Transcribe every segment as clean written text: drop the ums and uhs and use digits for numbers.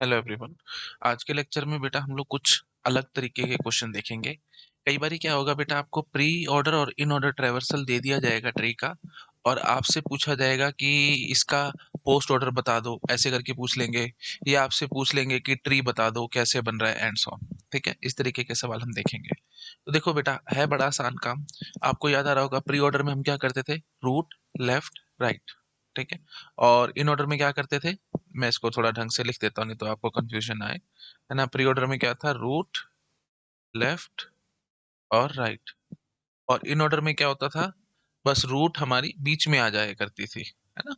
Hello everyone. आज के lecture में बेटा हम लोग कुछ अलग तरीके के क्वेश्चन देखेंगे। कई बारी क्या होगा बेटा, आपको प्री ऑर्डर और इन ऑर्डर ट्रैवर्सल दे दिया जाएगा ट्री का, और आपसे पूछा जाएगा कि इसका पोस्ट ऑर्डर बता दो, ऐसे करके पूछ लेंगे। या आपसे पूछ लेंगे कि ट्री बता दो कैसे बन रहा है एंड सो ऑन। ठीक है, इस तरीके के सवाल हम देखेंगे। तो देखो बेटा, है बड़ा आसान काम। आपको याद आ रहा होगा, प्री ऑर्डर में हम क्या करते थे? Root, left, right. ठीक है। और इन ऑर्डर में क्या करते थे? मैं इसको थोड़ा ढंग से लिख देता हूँ, नहीं तो आपको कंफ्यूजन आए, है ना। प्री ऑर्डर में क्या था? रूट, लेफ्ट और राइट। और इन ऑर्डर में क्या होता था? बस रूट हमारी बीच में आ जाया करती थी, है ना।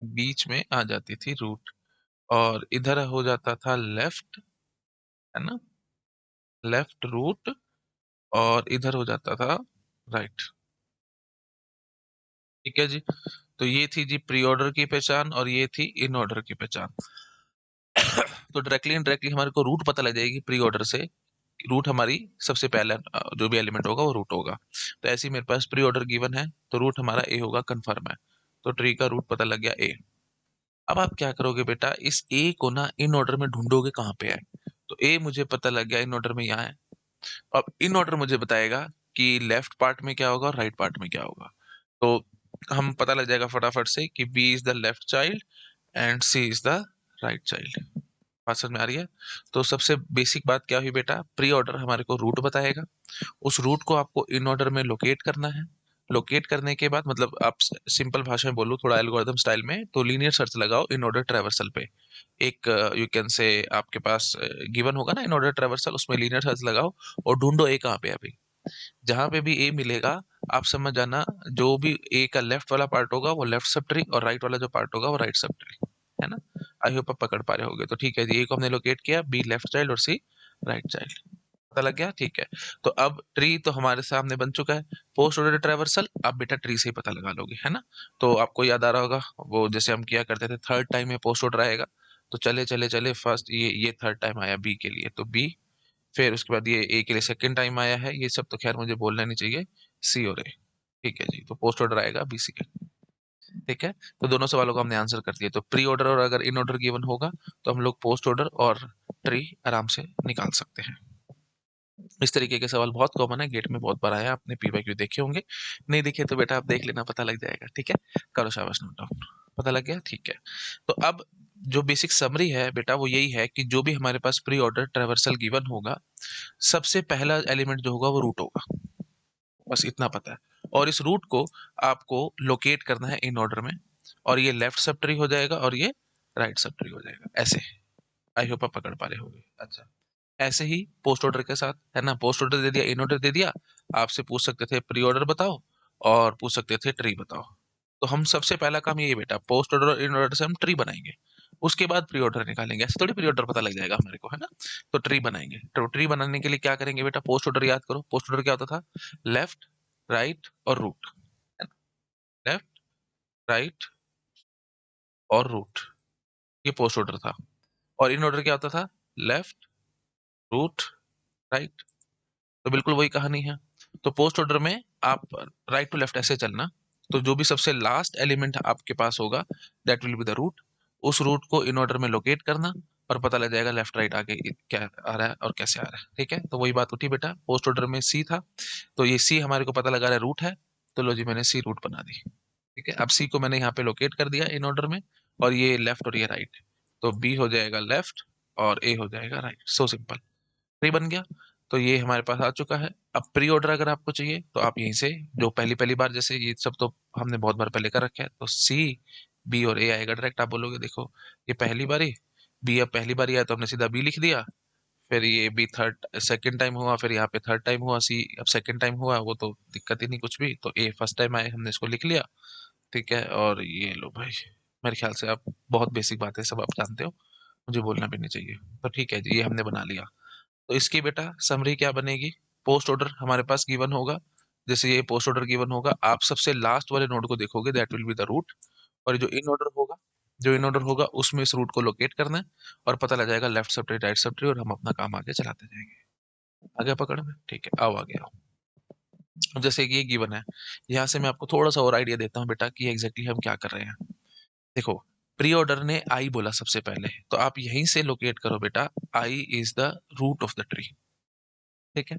बीच में आ जाती थी रूट, और इधर हो जाता था लेफ्ट, है ना। लेफ्ट रूट, और इधर हो जाता था राइट। ठीक है जी। तो ये थी जी प्री ऑर्डर की पहचान, और ये थी इन ऑर्डर की पहचान। तो डायरेक्टली इनडायरेक्टली हमारे को रूट पता लग जाएगी प्री ऑर्डर से। रूट हमारी सबसे पहला जो भी एलिमेंट होगा वो रूट होगा। तो ऐसे ही मेरे पास प्री ऑर्डर गिवन है, तो रूट हमारा ए होगा, कंफर्म है। तो ट्री का रूट पता लग गया ए। अब आप क्या करोगे बेटा, इस ए को ना इन ऑर्डर में ढूंढोगे कहाँ पे है। तो ए मुझे पता लग गया इन ऑर्डर में यहाँ है। अब इन ऑर्डर मुझे बताएगा कि लेफ्ट पार्ट में क्या होगा और राइट पार्ट में क्या होगा। तो हम पता लग जाएगा फटाफट से कि B is the left child and C is the right child. बात समझ में आ रही है? तो सबसे बेसिक बात क्या हुई बेटा, प्री ऑर्डर हमारे को रूट बताएगा। उस रूट को आपको इन ऑर्डर में लोकेट करना है। लोकेट करने के बाद, मतलब आप सिंपल भाषा में बोलो, थोड़ा एल्गोरिथम स्टाइल में, तो लीनियर सर्च लगाओ इन ऑर्डर ट्रैवर्सल पे। एक यू कैन से आपके पास गिवन होगा ना इन ऑर्डर ट्रैवर्सल, उसमें लीनियर सर्च लगाओ और ढूंढो ए कहाँ पे है अभी। जहां पे भी ए मिलेगा, आप समझ जाना, जो भी ए का लेफ्ट वाला पार्ट होगा वो लेफ्ट सब ट्री, और राइट वाला जो पार्ट होगा वो राइट सब ट्री, है ना। आई होप आप पकड़ पा रहे होगे। तो ठीक है जी, ए को हमने लोकेट किया, बी लेफ्ट चाइल्ड और सी राइट चाइल्ड। पता लग गया? ठीक है। तो अब ट्री तो हमारे सामने बन चुका है। पोस्ट ऑर्डर ट्रैवर्सल आप बेटा ट्री से ही पता लगा लोगे, है ना। तो आपको याद आ रहा होगा, वो जैसे हम किया करते थे, थर्ड टाइम में पोस्ट ऑर्डर आएगा। तो चले चले चले, फर्स्ट ये थर्ड टाइम आया बी के लिए, तो बी। फिर उसके बाद ये ए के लिए सेकंड टाइम आया है, ये सब तो खैर मुझे बोलना नहीं चाहिए, सी और ए। ठीक है जी, तो पोस्ट ऑर्डर आएगा बी सी। ठीक है। तो दोनों सवालों का हमने आंसर कर दिया। तो प्री ऑर्डर और अगर इन ऑर्डर गिवन होगा, तो हम लोग पोस्ट ऑर्डर और ट्री आराम से निकाल सकते हैं। इस तरीके के सवाल बहुत कॉमन है, गेट में बहुत बार आया, आपने पीवाईक्यू देखे होंगे। नहीं देखे तो बेटा आप देख लेना, पता लग जाएगा। ठीक है, करो शाबाश, नोट डाउन। पता लग गया? ठीक है। तो अब जो बेसिक समरी है बेटा, वो यही है कि जो भी हमारे पास प्री ऑर्डर ट्रैवर्सल गिवन होगा, सबसे पहला एलिमेंट जो होगा वो रूट होगा। बस इतना पता है। और इस रूट को आपको लोकेट करना है इन ऑर्डर में, और ये लेफ्ट सब ट्री हो जाएगा और ये राइट सब ट्री हो जाएगा, ऐसे। आई होप आप पकड़ पा रहे होंगे। अच्छा, ऐसे ही पोस्ट ऑर्डर के साथ, है ना। पोस्ट ऑर्डर दे दिया, इन ऑर्डर दे दिया। आपसे पूछ सकते थे प्री ऑर्डर बताओ, और पूछ सकते थे ट्री बताओ। तो हम सबसे पहला काम ये बेटा, पोस्ट ऑर्डर और इन ऑर्डर से हम ट्री बनाएंगे। उसके बाद प्री ऑर्डर निकालेंगे, ऐसे थोड़ी प्री ऑर्डर पता लग जाएगा हमारे को, है ना। तो ट्री बनाएंगे। तो ट्री बनाने के लिए क्या करेंगे बेटा, पोस्ट ऑर्डर याद करो। पोस्ट ऑर्डर क्या होता था? लेफ्ट, राइट और रूट, है ना। लेफ्ट, राइट और रूट, ये पोस्ट ऑर्डर था। और इन ऑर्डर क्या होता था? Left, root, right. तो बिल्कुल वही कहानी है। तो पोस्ट ऑर्डर में आप राइट टू लेफ्ट ऐसे चलना। तो जो भी सबसे लास्ट एलिमेंट आपके पास होगा, that will be the root. उस रूट को इन ऑर्डर में लोकेट करना, और पता लग जाएगा लेफ्ट राइट आगे क्या आ रहा है और कैसे आ रहा है। ठीक है, तो वही बात उठी बेटा। पोस्ट ऑर्डर में सी था, तो ये सी हमारे को पता लगा रहा है रूट है। तो लो जी, मैंने सी रूट बना दी। ठीक है, अब सी को मैंने यहाँ पे लोकेट कर दिया इन ऑर्डर में, और ये लेफ्ट और ये राइट। तो बी हो जाएगा लेफ्ट और ए हो जाएगा राइट। सो सिंपल, प्री बन गया। तो ये हमारे पास आ चुका है। अब प्री ऑर्डर अगर आपको चाहिए, तो आप यहीं से, जो पहली पहली बार, जैसे ये सब तो हमने बहुत बार पहले कर रखा है, तो सी, बी और ए आएगा डायरेक्ट। आप बोलोगे देखो, ये पहली बारी, बी अब पहली बारी आया तो हमने सीधा बी लिख दिया। फिर ये बी थर्ड सेकंड टाइम हुआ, फिर यहाँ पे थर्ड टाइम हुआ, सी अब सेकंड टाइम हुआ, वो तो दिक्कत ही नहीं कुछ भी। तो ए फर्स्ट टाइम आए, हमने इसको लिख लिया। ठीक है, और ये लो भाई, मेरे ख्याल से आप बहुत बेसिक बातें सब आप जानते हो, मुझे बोलना भी नहीं चाहिए। तो ठीक है जी, ये हमने बना लिया। तो इसकी बेटा समरी क्या बनेगी? पोस्ट ऑर्डर हमारे पास गिवन होगा, जैसे ये पोस्ट ऑर्डर गिवन होगा, आप सबसे लास्ट वाले नोड को देखोगे, that will be the root. और जो इन ऑर्डर होगा, जो इन ऑर्डर होगा उसमें इस रूट को लोकेट करना है, और पता लग जाएगा left sub tree right sub tree, और हम अपना काम आगे चलाते जाएंगे। आगे पकड़ में? ठीक है, आओ आगे आओ। अब जैसे कि ये गिवन है, यहाँ से मैं आपको थोड़ा सा और आइडिया देता हूँ बेटा कि एग्जैक्टली हम क्या कर रहे हैं। देखो, प्री ऑर्डर ने आई बोला सबसे पहले, तो आप यहीं से लोकेट करो बेटा, I is the root of the tree. ठीक है,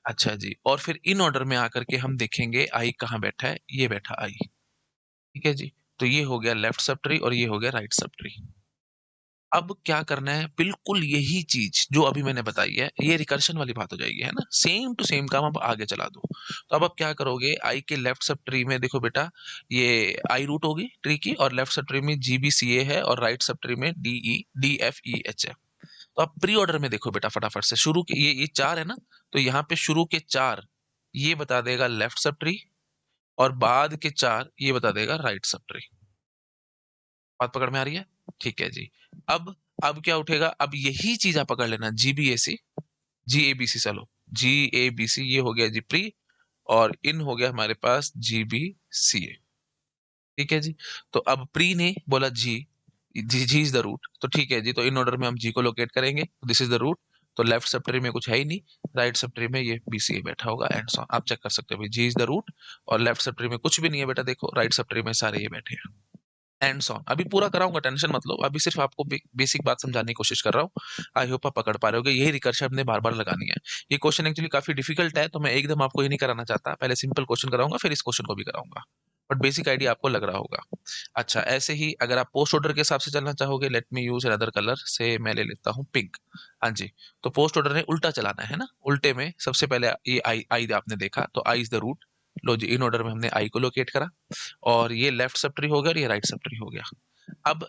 अच्छा जी। और फिर इन ऑर्डर में आकर के हम देखेंगे आई कहाँ बैठा है, ये बैठा आई। ठीक है जी, तो ये हो गया लेफ्ट सब ट्री और ये हो गया राइट सब ट्री। अब क्या करना है, बिल्कुल यही चीज जो अभी मैंने बताई है, ये रिकर्शन वाली बात हो जाएगी, है ना, सेम टू सेम काम अब आगे चला दो। तो अब आप क्या करोगे, आई के लेफ्ट सब ट्री में देखो बेटा, ये आई रूट होगी ट्री की, और लेफ्ट सब ट्री में GBCA है, और राइट सब ट्री में DEFEH है। तो आप प्री ऑर्डर में देखो बेटा, फटाफट से शुरू के ये चार है ना, तो यहाँ पे शुरू के चार ये बता देगा लेफ्ट सब ट्री, और बाद के चार ये बता देगा राइट सब ट्री। बात पकड़ में आ रही है? ठीक है जी। अब क्या उठेगा, अब यही चीज आप पकड़ लेना, GBC, चलो GABC ये हो गया जी प्री, और इन हो गया हमारे पास GBCA। ठीक है जी, तो अब प्री ने बोला जी इज द रूट, तो ठीक है जी, तो इन ऑर्डर में हम जी को लोकेट करेंगे, दिस इज द रूट। तो लेफ्ट सब ट्री में कुछ है ही नहीं, राइट सब ट्री में ये BCA बैठा होगा, एंड सो आप चेक कर सकते हो भाई, जी इज द रूट, और लेफ्ट सब ट्री में कुछ भी नहीं है बेटा, देखो राइट सब ट्री में सारे ये बैठे हैं, एंड सो ऑन। अभी पूरा कराऊंगा, टेंशन मत लो, अभी सिर्फ आपको बेसिक बात समझाने की कोशिश कर रहा हूँ। आई होप आप पकड़ पा रहे होगे, यही रिकर्शन हमने बार बार लगानी है। ये क्वेश्चन एक्चुअली काफी डिफिकल्ट है, तो मैं एकदम आपको ये नहीं कराना चाहता, पहले सिंपल क्वेश्चन कराऊंगा, फिर इस क्वेश्चन को भी कराऊंगा, बट बेसिक आइडिया आपको लग रहा होगा। अच्छा, ऐसे ही अगर आप पोस्ट ऑर्डर के हिसाब से चलना चाहोगे, late me use another colour, से मैं ले लेता हूँ पिंक। हाँ जी, तो पोस्ट ऑर्डर ने उल्टा चलाना है ना, उल्टे में सबसे पहले ये आई आई आपने देखा, तो आई इज द रूट। लो जी, इन ऑर्डर में हमने आई को लोकेट करा, और ये लेफ्ट सब ट्री हो गया और ये राइट सब ट्री हो गया। अब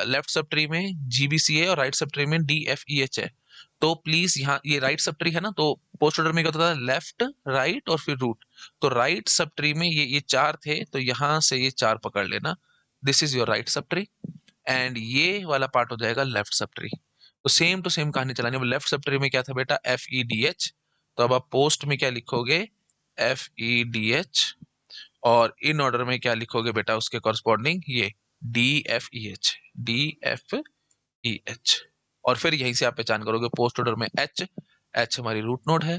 लेफ्ट सब ट्री में GBCA और राइट सब ट्री में DFEH है, तो प्लीज यहाँ ये राइट सब ट्री है ना, तो पोस्ट ऑर्डर में क्या होता था, लेफ्ट राइट और फिर रूट। तो राइट सब ट्री में ये चार थे, तो यहाँ से ये चार पकड़ लेना, this is your right sub tree, and ये वाला पार्ट हो जाएगा लेफ्ट सब ट्री। तो सेम टू सेम कहानी चलानी। अब लेफ्ट सब ट्री में क्या था बेटा, FEDH, तो अब आप पोस्ट में क्या लिखोगे, FEDH, और इन ऑर्डर में क्या लिखोगे बेटा, उसके कॉरस्पॉन्डिंग ये DFEH, और फिर यहीं से आप पहचान करोगे पोस्ट ऑर्डर में H हमारी रूट नोड है,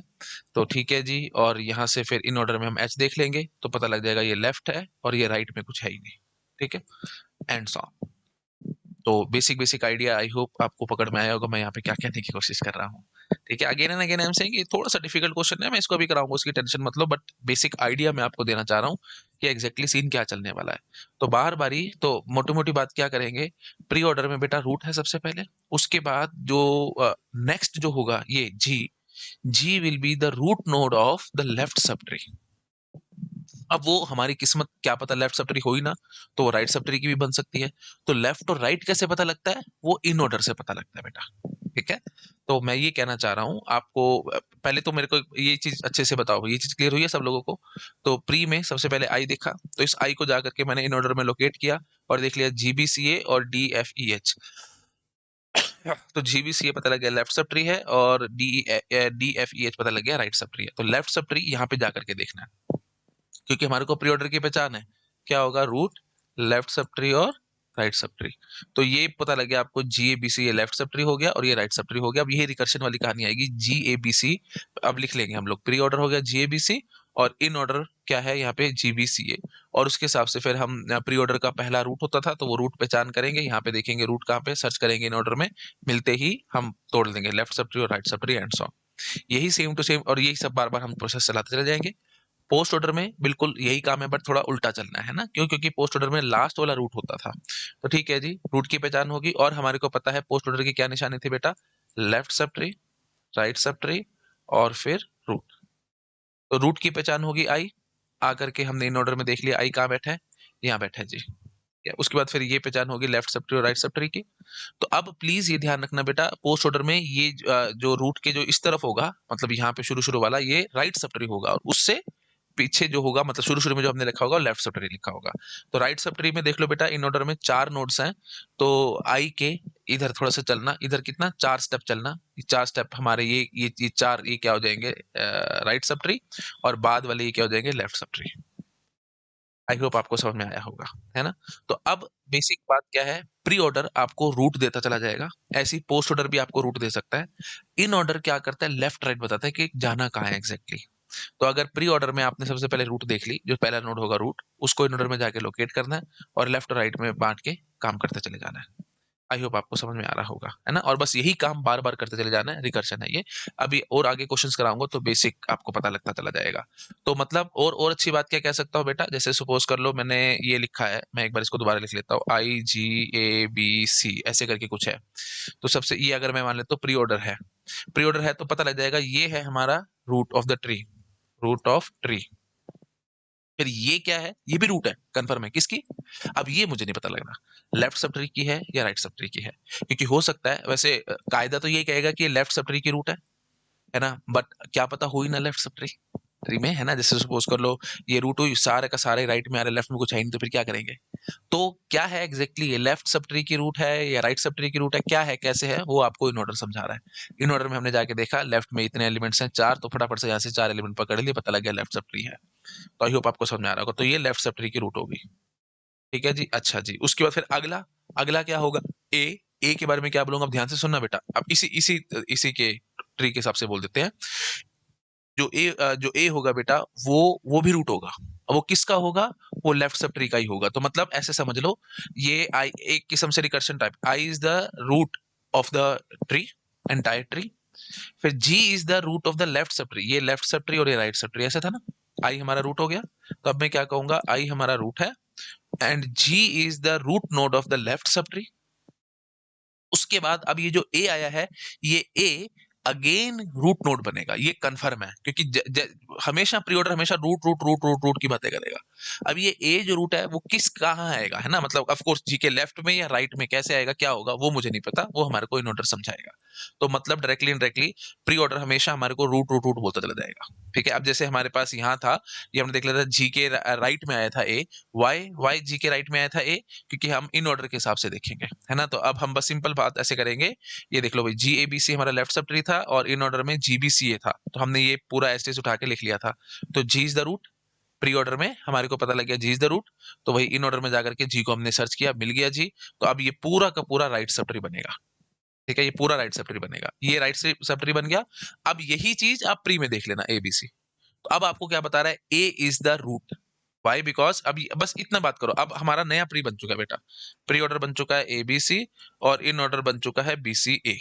तो ठीक है जी। और यहाँ से फिर इन ऑर्डर में हम H देख लेंगे, तो पता लग जाएगा ये लेफ्ट है और ये राइट में कुछ है ही नहीं। ठीक है, एंड सो ऑन। तो basic basic idea I hope आपको पकड़ में आया होगा, मैं यहाँ पे क्या कहने की कोशिश कर रहा हूँ। ठीक है, again and again I am saying, ये थोड़ा सा डिफिकल्ट क्वेश्चन है, मैं इसको भी कराऊंगा, उसकी टेंशन मत लो, बट बेसिक आइडिया मैं आपको देना चाह रहा हूँ कि एग्जैक्टली सीन क्या चलने वाला है। तो बार बारी तो मोटी मोटी बात क्या करेंगे, प्री ऑर्डर में बेटा रूट है सबसे पहले, उसके बाद जो नेक्स्ट जो होगा ये G will be the root node of the left sub tree. अब वो हमारी किस्मत, क्या पता लेफ्ट सब ट्री हो ही ना, तो वो राइट सब ट्री की भी बन सकती है। तो लेफ्ट और राइट कैसे पता लगता है, वो इन ऑर्डर से पता लगता है बेटा। ठीक है, तो मैं ये कहना चाह रहा हूँ आपको, पहले तो मेरे को ये चीज अच्छे से बताओ, ये चीज क्लियर हुई है सब लोगों को? तो प्री में सबसे पहले आई देखा, तो इस आई को जाकर के मैंने इन ऑर्डर में लोकेट किया, और देख लिया GBCA और DFEH। तो GBCA पता लग गया लेफ्ट सब ट्री है, और DFEH पता लग गया राइट सब ट्री है। तो लेफ्ट सब ट्री यहाँ पे जाकर के देखना है, क्योंकि हमारे को प्री ऑर्डर की पहचान है, क्या होगा, रूट, लेफ्ट सब ट्री और राइट सब ट्री। तो ये पता लग गया आपको, GABC ये लेफ्ट सब ट्री हो गया और ये राइट सब ट्री हो गया। अब यही रिकर्शन वाली कहानी आएगी, GABC अब लिख लेंगे हम लोग, प्री ऑर्डर हो गया GABC, और इन ऑर्डर क्या है यहाँ पे GBCA, और उसके हिसाब से फिर हम प्री ऑर्डर का पहला रूट होता था, तो वो रूट पहचान करेंगे, यहाँ पे देखेंगे रूट कहाँ पे, सर्च करेंगे इन ऑर्डर में, मिलते ही हम तोड़ देंगे लेफ्ट सब ट्री और right sub tree, and so यही सेम टू सेम, और यही सब बार बार हम प्रोसेस चलाते चले जाएंगे। पोस्ट ऑर्डर में बिल्कुल यही काम है, बट थोड़ा उल्टा चलना है ना, क्यों, क्योंकि पोस्ट ऑर्डर में लास्ट वाला रूट होता था। तो ठीक है जी, रूट की पहचान होगी, और हमारे को पता है पोस्ट ऑर्डर की क्या निशानी थी बेटा, left sub tree, right sub tree, और फिर रूट। तो रूट की पहचान होगी आई, आकर के हमने इन ऑर्डर में देख लिया आई कहाँ बैठा है, यहाँ बैठा है जी। उसके बाद फिर ये पहचान होगी लेफ्ट सब ट्री और राइट सब ट्री की। तो अब प्लीज ये ध्यान रखना बेटा, पोस्ट ऑर्डर में ये जो रूट के जो इस तरफ होगा, मतलब यहाँ पे शुरू शुरू वाला, ये राइट सब ट्री होगा, और उससे पीछे जो होगा, मतलब शुरू शुरू में जो हमने लिखा होगा लेफ्ट सब ट्री लिखा होगा। तो राइट सब ट्री में देख लो बेटा, इन ऑर्डर में चार नोड्स हैं, तो आई के इधर थोड़ा सा चलना, इधर कितना, चार स्टेप चलना, ये चार स्टेप हमारे ये चार, ये क्या हो जाएंगे, राइट सब ट्री, और बाद वाले ये क्या हो जाएंगे, left sub tree. I hope आपको समझ में आया होगा, है ना? तो अब बेसिक बात क्या है, प्री ऑर्डर आपको रूट देता चला जाएगा, ऐसी पोस्ट ऑर्डर भी आपको रूट दे सकता है। इन ऑर्डर क्या करता है, लेफ्ट राइट बताता है कि जाना कहाँ है एग्जैक्टली। तो अगर प्री ऑर्डर में आपने सबसे पहले रूट देख ली, जो पहला नोड होगा रूट, उसको इन ऑर्डर में जाके लोकेट करना है और लेफ्ट और राइट में बांट के काम करते चले जाना है। आई होप आपको समझ में आ रहा होगा, है ना? और बस यही काम बार बार करते चले जाना है, रिकर्शन है ये। अभी और आगे क्वेश्चंस कराऊंगा तो बेसिक आपको पता लगता चला जाएगा। तो मतलब और अच्छी बात क्या कह सकता हूँ बेटा, जैसे सपोज कर लो मैंने ये लिखा है, मैं एक बार इसको दोबारा लिख लेता हूँ, IGABC ऐसे करके कुछ है। तो सबसे ये अगर मैं मान लेता हूँ प्री ऑर्डर है, प्री ऑर्डर है तो पता लग जाएगा ये है हमारा root of the tree, root of tree. फिर ये क्या है, ये भी रूट है, कंफर्म है किसकी? अब ये मुझे नहीं पता लग रहा लेफ्ट सब ट्री की है या राइट सब ट्री की है, क्योंकि हो सकता है वैसे कायदा तो ये कहेगा कि लेफ्ट सब ट्री की रूट है ना? बट क्या पता हो ही ना लेफ्ट सब ट्री ट्री में, है ना? जैसे सपोज कर लो ये रूट हुई, सारे का सारे राइट में आ रहे, लेफ्ट में कुछ है नहीं, तो फिर क्या करेंगे? तो क्या है एग्जैक्टली ये लेफ्ट सब ट्री की रूट है या राइट सब ट्री की रूट है, क्या है कैसे है, वो आपको इन ऑर्डर समझा रहा है। इन ऑर्डर में हमने जाके देखा लेफ्ट में इतने एलिमेंट्स हैं 4, तो फटाफट से यहाँ से 4 एलिमेंट पकड़ लिए, पता लग गया लेफ्ट सब ट्री है। तो आई होप आपको समझ में आ रहा होगा। तो ये लेफ्ट सब ट्री की रूट होगी, ठीक है जी। अच्छा जी, उसके बाद फिर अगला, अगला क्या होगा? ए। ए के बारे में क्या बोलूंगा, अब ध्यान से सुनना बेटा। अब इसी इसी इसी के ट्री के हिसाब से बोल देते हैं। जो ए होगा बेटा, वो भी रूट होगा। अब वो किसका होगा? वो लेफ्ट सब ट्री का ही होगा। तो मतलब ऐसे समझ लो, ये आई एक किस्म से recursion type, I is the root of the tree, entire tree. फिर G is the root of the left सब ट्री, ये लेफ्ट सब ट्री और ये राइट सब ट्री, ऐसा था ना? आई हमारा रूट हो गया, तो अब मैं क्या कहूंगा, आई हमारा रूट है and G is the root node of the left सब ट्री। उसके बाद अब ये जो ए आया है, ये ए अगेन रूट नोड बनेगा, ये कंफर्म है, क्योंकि हमेशा प्री ऑर्डर हमेशा root root root root root की बातें करेगा। अब ये ए जो रूट है वो किस कहाँ आएगा, है ना? मतलब ऑफ कोर्स जी के लेफ्ट में या राइट में कैसे आएगा, क्या होगा वो मुझे नहीं पता, वो हमारे को इन ऑर्डर समझाएगा। तो मतलब डायरेक्टली इनडायरेक्टली प्री ऑर्डर हमेशा हमारे को रूट रूट रूट बोलता चला जाएगा, ठीक है। अब जैसे हमारे पास यहाँ था, ये हमने देख लिया था, जी के राइट में आया था ए, वाई जी के राइट में आया था ए, क्योंकि हम इन ऑर्डर के हिसाब से देखेंगे, है ना? तो अब हम बस सिंपल बात ऐसे करेंगे, ये देख लो भाई, जी ए बी सी हमारा लेफ्ट सब ट्री था और इन ऑर्डर में जी बी सी ए था, तो हमने ये पूरा एस्टेस उठा के लिख लिया था। तो G is the root, pre order में हमारे को पता लग गया जी इज द रूट, तो वही इन ऑर्डर में जाकर के जी को हमने सर्च किया, मिल गया जी। तो अब ये पूरा का पूरा राइट सब ट्री बनेगा, ठीक है, ये पूरा राइट सब ट्री बनेगा, ये राइट सब ट्री बन गया। अब यही चीज आप प्री में देख लेना, ए बी सी। तो अब आपको क्या बता रहा है, A is the root. Why? Because अब बस इतना बात करो, अब हमारा नया प्री बन चुका है बेटा, प्री ऑर्डर बन चुका है ए बी सी और इन ऑर्डर बन चुका है बी सी ए।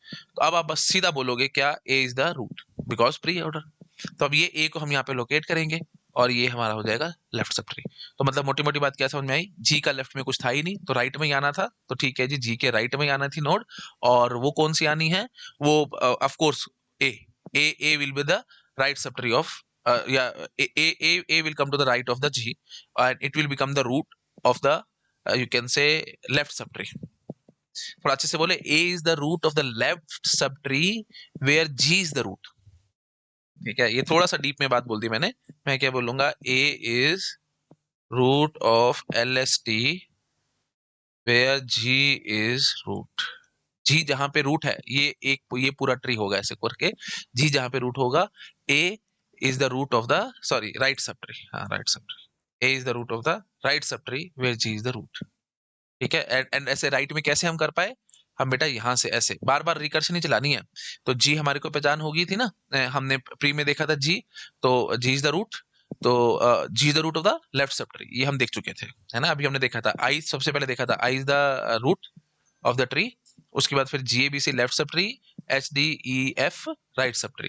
तो अब आप बस सीधा बोलोगे क्या, A is the root, because pre order. तो अब ये ए को हम यहाँ पे लोकेट करेंगे और ये हमारा हो जाएगा लेफ्ट सब ट्री। तो मतलब मोटी मोटी बात क्या समझ में आई, जी का लेफ्ट में कुछ था ही नहीं, तो राइट में ही आना था, तो ठीक है जी, जी के राइट में ही आना थी नोड। और वो कौन सी आनी है, वो of course A, A will be the right sub tree of, yeah, a will come to the right of the g and it will become the root of the, you can say, left subtree। थोड़ा अच्छे से बोले, a is the root of the left subtree where g is the root। ठीक है, ये थोड़ा सा deep में बात बोल दी मैंने। मैं क्या बोलूंगा, a is root of lst where g is root। जी जहां पे रूट है, ये पूरा ट्री होगा ऐसे करके, जी जहां पे रूट होगा, a is the root of the, sorry, right subtree, हाँ right subtree, a is the root of the right subtree where g is the root। ठीक है, एंड ऐसे राइट में कैसे हम कर पाए, हम बेटा यहाँ से ऐसे बार बार रिकर्शन ही चलानी है। तो जी हमारे को पहचान होगी थी ना, हमने प्री में देखा था जी, तो जी इज द रूट, तो G is the root of the left सब ट्री, ये हम देख चुके थे, है ना? अभी हमने देखा था आई, सबसे पहले देखा था I is the root of the tree. उसके बाद फिर G A B C left सब tree, H D E F right sub tree.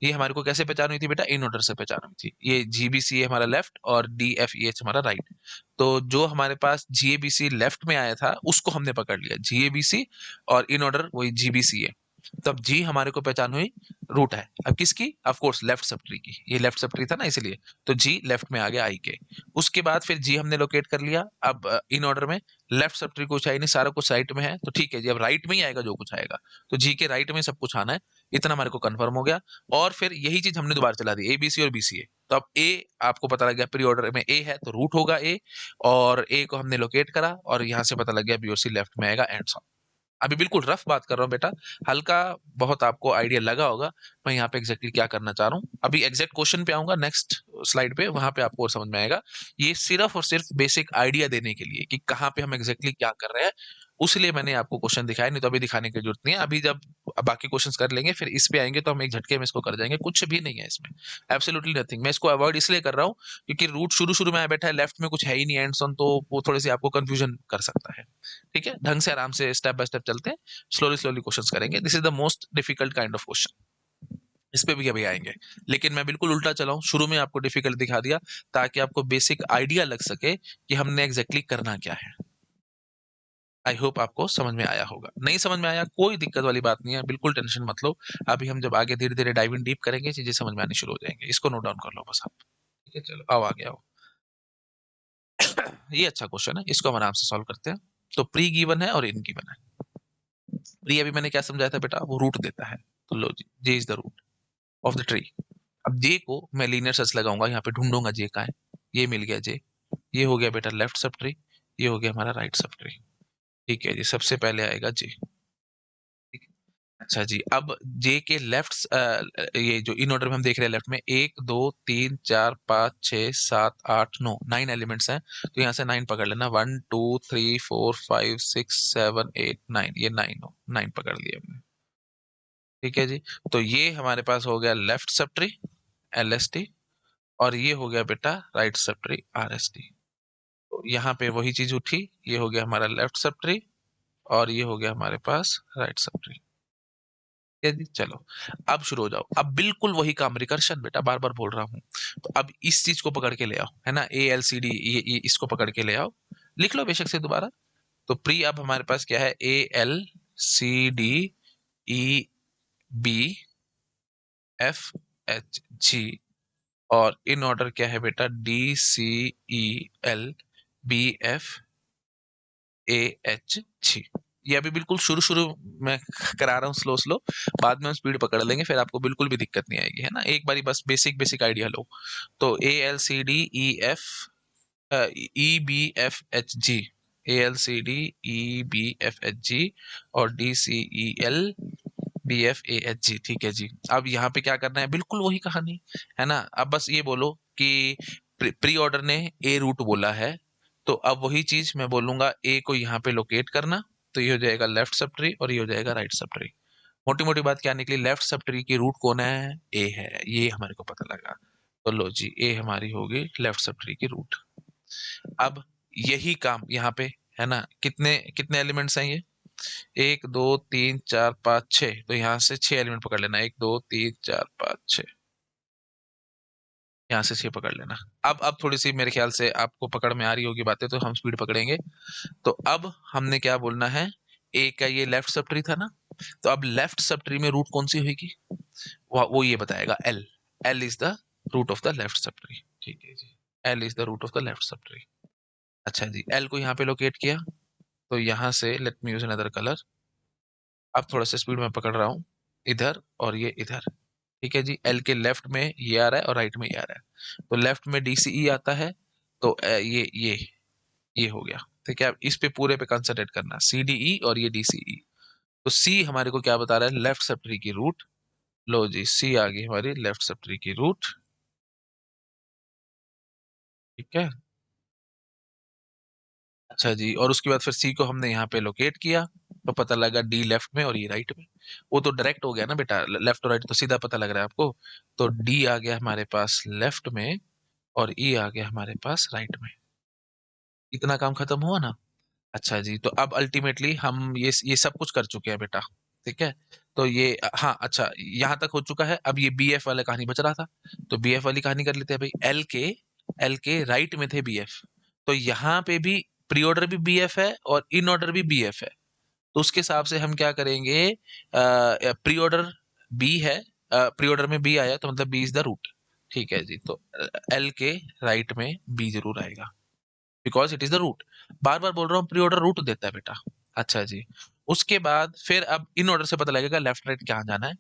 ये हमारे को कैसे पहचान हुई थी बेटा, इन ऑर्डर से पहचान हुई थी। ये जी बी सी है हमारा लेफ्ट और डी एफ ई एच हमारा राइट। तो जो हमारे पास जी ए बी सी लेफ्ट में आया था उसको हमने पकड़ लिया, जी ए बी सी, और इन ऑर्डर वही जी बी सी है। तब जी हमारे को पहचान हुई रूट है, अब किसकी? ऑफ कोर्स लेफ्ट सब ट्री की, ये लेफ्ट सब ट्री था ना इसलिए, तो जी लेफ्ट में आ गया आई के। उसके बाद फिर जी हमने लोकेट कर लिया, अब इन ऑर्डर में लेफ्ट सब ट्री कुछ है नहीं, सारा कुछ राइट में है, तो ठीक है जी, अब राइट में ही आएगा जो कुछ आएगा, तो जी के राइट में सब कुछ आना है, इतना हमारे को कंफर्म हो गया। और फिर यही चीज हमने दोबारा चला दी, ए बी सी और बी सी ए। तो अब ए आपको पता लग गया, प्री ऑर्डर में ए है तो रूट होगा ए, और ए को हमने लोकेट करा और यहाँ से पता लग गया बी और सी लेफ्ट में आएगा, एंड सो। अभी बिल्कुल रफ बात कर रहा हूँ बेटा, हल्का बहुत आपको आइडिया लगा होगा मैं यहाँ पे एग्जैक्टली क्या करना चाह रहा हूँ। अभी एग्जैक्ट क्वेश्चन पे आऊंगा नेक्स्ट स्लाइड पे, वहां पे आपको और समझ में आएगा। ये सिर्फ और सिर्फ बेसिक आइडिया देने के लिए कि कहाँ पे हम एग्जैक्टली क्या कर रहे हैं, उसलिए मैंने आपको क्वेश्चन दिखाया, नहीं तो अभी दिखाने की जरूरत नहीं है। अभी जब अब बाकी क्वेश्चंस कर लेंगे, फिर इस पे आएंगे तो हम एक झटके में इसको कर जाएंगे। कुछ भी नहीं है इसमें, एब्सोल्युटली नथिंग। मैं इसको अवॉइड इसलिए कर रहा हूँ क्योंकि रूट शुरू शुरू में आया बैठा है, लेफ्ट में कुछ है ही नहीं एंड्स ऑन, तो वो थोड़ी सी आपको कंफ्यूजन कर सकता है। ठीक है, ढंग से आराम से स्टेप बाय स्टेप चलते हैं, स्लोली स्लोली क्वेश्चंस करेंगे। This is the most difficult kind of question, इस पे भी अभी आएंगे। लेकिन मैं बिल्कुल उल्टा चलाऊं, शुरू में आपको डिफिकल्ट दिखा दिया ताकि आपको बेसिक आइडिया लग सके कि हमने एग्जैक्टली करना क्या है। आई होप आपको समझ में आया होगा। नहीं समझ में आया कोई दिक्कत वाली बात नहीं है, बिल्कुल टेंशन मत लो। अभी हम जब आगे धीरे धीरे डाइव इन डीप करेंगे, चीजें समझ में आनी शुरू हो जाएंगे। इसको नोट डाउन कर लो बस आप। ठीक है, चलो आओ आगे आओ। ये अच्छा क्वेश्चन है, इसको हम आराम से सॉल्व करते हैं। तो प्री गिवन है और इन गिवन है। प्री अभी मैंने क्या समझाया था बेटा, वो रूट देता है। तो लो जी, J is the root of the tree. अब जे को मैं लीनियर सर्च लगाऊंगा, यहाँ पे ढूंढूंगा जे का है। ये मिल गया जे, ये हो गया बेटा लेफ्ट सब ट्री, ये हो गया हमारा राइट सब ट्री। ठीक है जी, सबसे पहले आएगा जे। ठीक है, अच्छा जी, अब जे के लेफ्ट, ये जो इन ऑर्डर में हम देख रहे हैं लेफ्ट में 1 2 3 4 5 6 7 8 9, 9 एलिमेंट्स हैं। तो यहाँ से 9 पकड़ लेना, 1 2 3 4 5 6 7 8 9, ये 9 हो, 9 पकड़ लिए हमने। ठीक है जी, तो ये हमारे पास हो गया left sub tree L S T, और ये हो गया बेटा right sub tree R S T. तो यहाँ पे वही चीज उठी, ये हो गया हमारा लेफ्ट सब ट्री और ये हो गया हमारे पास राइट सब ट्री। ठीक है जी, चलो अब शुरू हो जाओ। अब बिल्कुल वही काम, रिकर्शन बेटा, बार बार बोल रहा हूँ। तो अब इस चीज को पकड़ के ले आओ, है ना, ए एल सी डी, ये इसको पकड़ के ले आओ, लिख लो बेशक से दोबारा। तो प्री अब हमारे पास क्या है, A L C D E B F H G, और इन ऑर्डर क्या है बेटा, D C E L B F A H G. ये अभी बिल्कुल शुरू शुरू में करा रहा हूँ, स्लो स्लो, बाद में हम स्पीड पकड़ लेंगे, फिर आपको बिल्कुल भी दिक्कत नहीं आएगी, है ना। एक बारी बस बेसिक बेसिक आइडिया लो। तो A L C D E F E B F H G, A L C D E B F H G, और D C E L B F A H G. ठीक है जी, अब यहाँ पे क्या करना है, बिल्कुल वही कहानी, है ना। अब बस ये बोलो कि प्री ऑर्डर ने ए रूट बोला है, तो अब वही चीज मैं बोलूंगा, ए को यहाँ पे लोकेट करना। तो ये हो जाएगा लेफ्ट सब ट्री और ये हो जाएगा राइट सब ट्री। मोटी मोटी बात क्या निकली, लेफ्ट सब ट्री की रूट कौन है, ए है, ये हमारे को पता लगा। तो लो जी, ए हमारी होगी लेफ्ट सब ट्री की रूट। अब यही काम यहाँ पे, है ना, कितने कितने एलिमेंट्स हैं ये, 1 2 3 4 5 6, तो यहाँ से 6 एलिमेंट पकड़ लेना, 1 2 3 4 5 6, यहाँ से 6 पकड़ लेना। अब थोड़ी सी मेरे ख्याल से आपको पकड़ में आ रही होगी बातें, तो हम स्पीड पकड़ेंगे। तो अब हमने क्या बोलना है, ए का ये लेफ्ट सब ट्री था ना, तो अब लेफ्ट सब ट्री में रूट कौन सी होगी, वो ये बताएगा, L. L is the root of the left सब ट्री। ठीक है जी, L is the root of the left सब ट्री। अच्छा जी, एल को यहाँ पे लोकेट किया, तो यहाँ से late me use another colour. अब थोड़ा सा स्पीड में पकड़ रहा हूँ, इधर और ये इधर। ठीक है जी, एल के लेफ्ट में ये आ रहा है और राइट में ये आ रहा है, तो लेफ्ट में डीसीई आता है, तो ये हो गया। ठीक है, अब इस पे पूरे पे कंसंट्रेट करना, सी डी ई और ये डीसीई। तो सी हमारे को क्या बता रहा है, लेफ्ट सब ट्री की रूट। लो जी, सी आ गई हमारी लेफ्ट सब ट्री की रूट। ठीक है, अच्छा जी, और उसके बाद फिर सी को हमने यहाँ पे लोकेट किया, तो पता लगा डी लेफ्ट में और ये राइट में। वो तो डायरेक्ट हो गया ना बेटा, लेफ्ट और राइट तो सीधा पता लग रहा है आपको। तो डी आ गया हमारे पास लेफ्ट में और ई आ गया हमारे पास राइट में। इतना काम खत्म हुआ ना। अच्छा जी, तो अब अल्टीमेटली हम ये सब कुछ कर चुके हैं बेटा। ठीक है, तो ये हाँ अच्छा, यहाँ तक हो चुका है। अब ये बी एफ वाला कहानी बच रहा था, तो बी एफ वाली कहानी कर लेते हैं भाई। एल के राइट में थे बी एफ, तो यहाँ पे भी प्री ऑर्डर भी बी एफ है और इन ऑर्डर भी बी एफ है। तो उसके हिसाब से हम क्या करेंगे, प्री ऑर्डर बी है, प्री ऑर्डर में बी आया तो मतलब बी इज द रूट। ठीक है जी, तो एल के राइट में बी जरूर आएगा, because it is the root. बार बार बोल रहा हूँ, प्री ऑर्डर रूट देता है बेटा। अच्छा जी, उसके बाद फिर अब इन ऑर्डर से पता लगेगा लेफ्ट राइट कहाँ जाना है।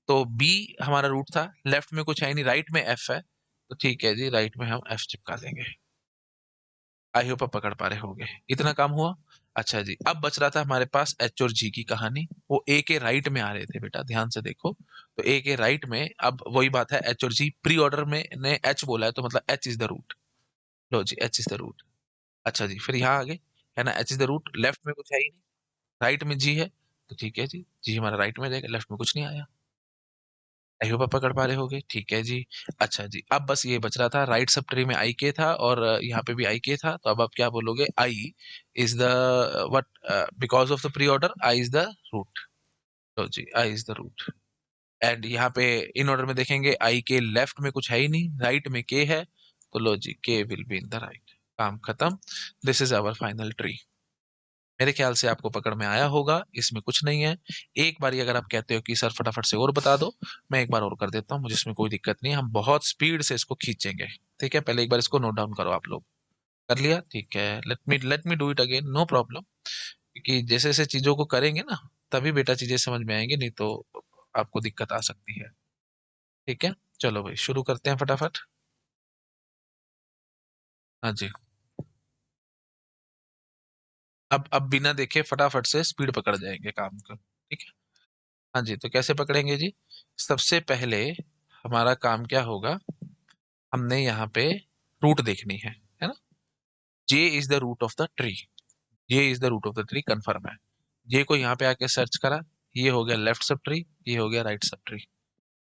तो बी हमारा रूट था, लेफ्ट में कुछ है नहीं, राइट में एफ है, तो ठीक है जी, राइट में हम एफ चिपका देंगे। आई होप आप पकड़ पा रहे होगे, इतना काम हुआ। अच्छा जी, अब बच रहा था हमारे पास एच और जी की कहानी। वो ए के राइट में आ रहे थे बेटा, ध्यान से देखो। तो ए के राइट में, अब वही बात है, एच और जी प्री ऑर्डर में ने एच बोला है, तो मतलब एच इज द रूट। लो जी, एच इज द रूट। अच्छा जी, फिर यहाँ आगे, है ना, H is the root, left में कुछ है ही नहीं, राइट में जी है, तो ठीक है जी, जी हमारा राइट में जाएगा, लेफ्ट में कुछ नहीं आया। आई होप आप पकड़ पा रहे होगे, ठीक है जी। अच्छा जी, अब बस ये बच रहा था, राइट सब ट्री में आई के था और यहाँ पे भी आई के था, तो अब आप क्या बोलोगे, I is the what, because of the pre order I is the root. तो जी I is the root. And यहाँ पे इन ऑर्डर में देखेंगे, आई के लेफ्ट में कुछ है ही नहीं, राइट में के है, तो लो जी K will be in the right. काम खत्म। This is our final tree. मेरे ख्याल से आपको पकड़ में आया होगा, इसमें कुछ नहीं है। एक बार अगर आप कहते हो कि सर फटाफट से और बता दो, मैं एक बार और कर देता हूँ, मुझे इसमें कोई दिक्कत नहीं है, हम बहुत स्पीड से इसको खींचेंगे। ठीक है, पहले एक बार इसको नोट डाउन करो आप लोग। कर लिया, ठीक है, let me do it again, no problem. क्योंकि जैसे जैसे चीजों को करेंगे ना, तभी बेटा चीजें समझ में आएंगी, नहीं तो आपको दिक्कत आ सकती है। ठीक है, चलो भाई शुरू करते हैं फटाफट। हाँ जी, अब बिना देखे फटाफट से स्पीड पकड़ जाएंगे काम को, ठीक है। हाँ जी, तो कैसे पकड़ेंगे जी? सबसे पहले हमारा काम क्या होगा, हमने यहाँ पे रूट देखनी है ना। J is the root of the tree, J is the root of the tree, confirm है। जे को यहाँ पे आके सर्च करा, ये हो गया लेफ्ट सब ट्री, ये हो गया राइट सब ट्री।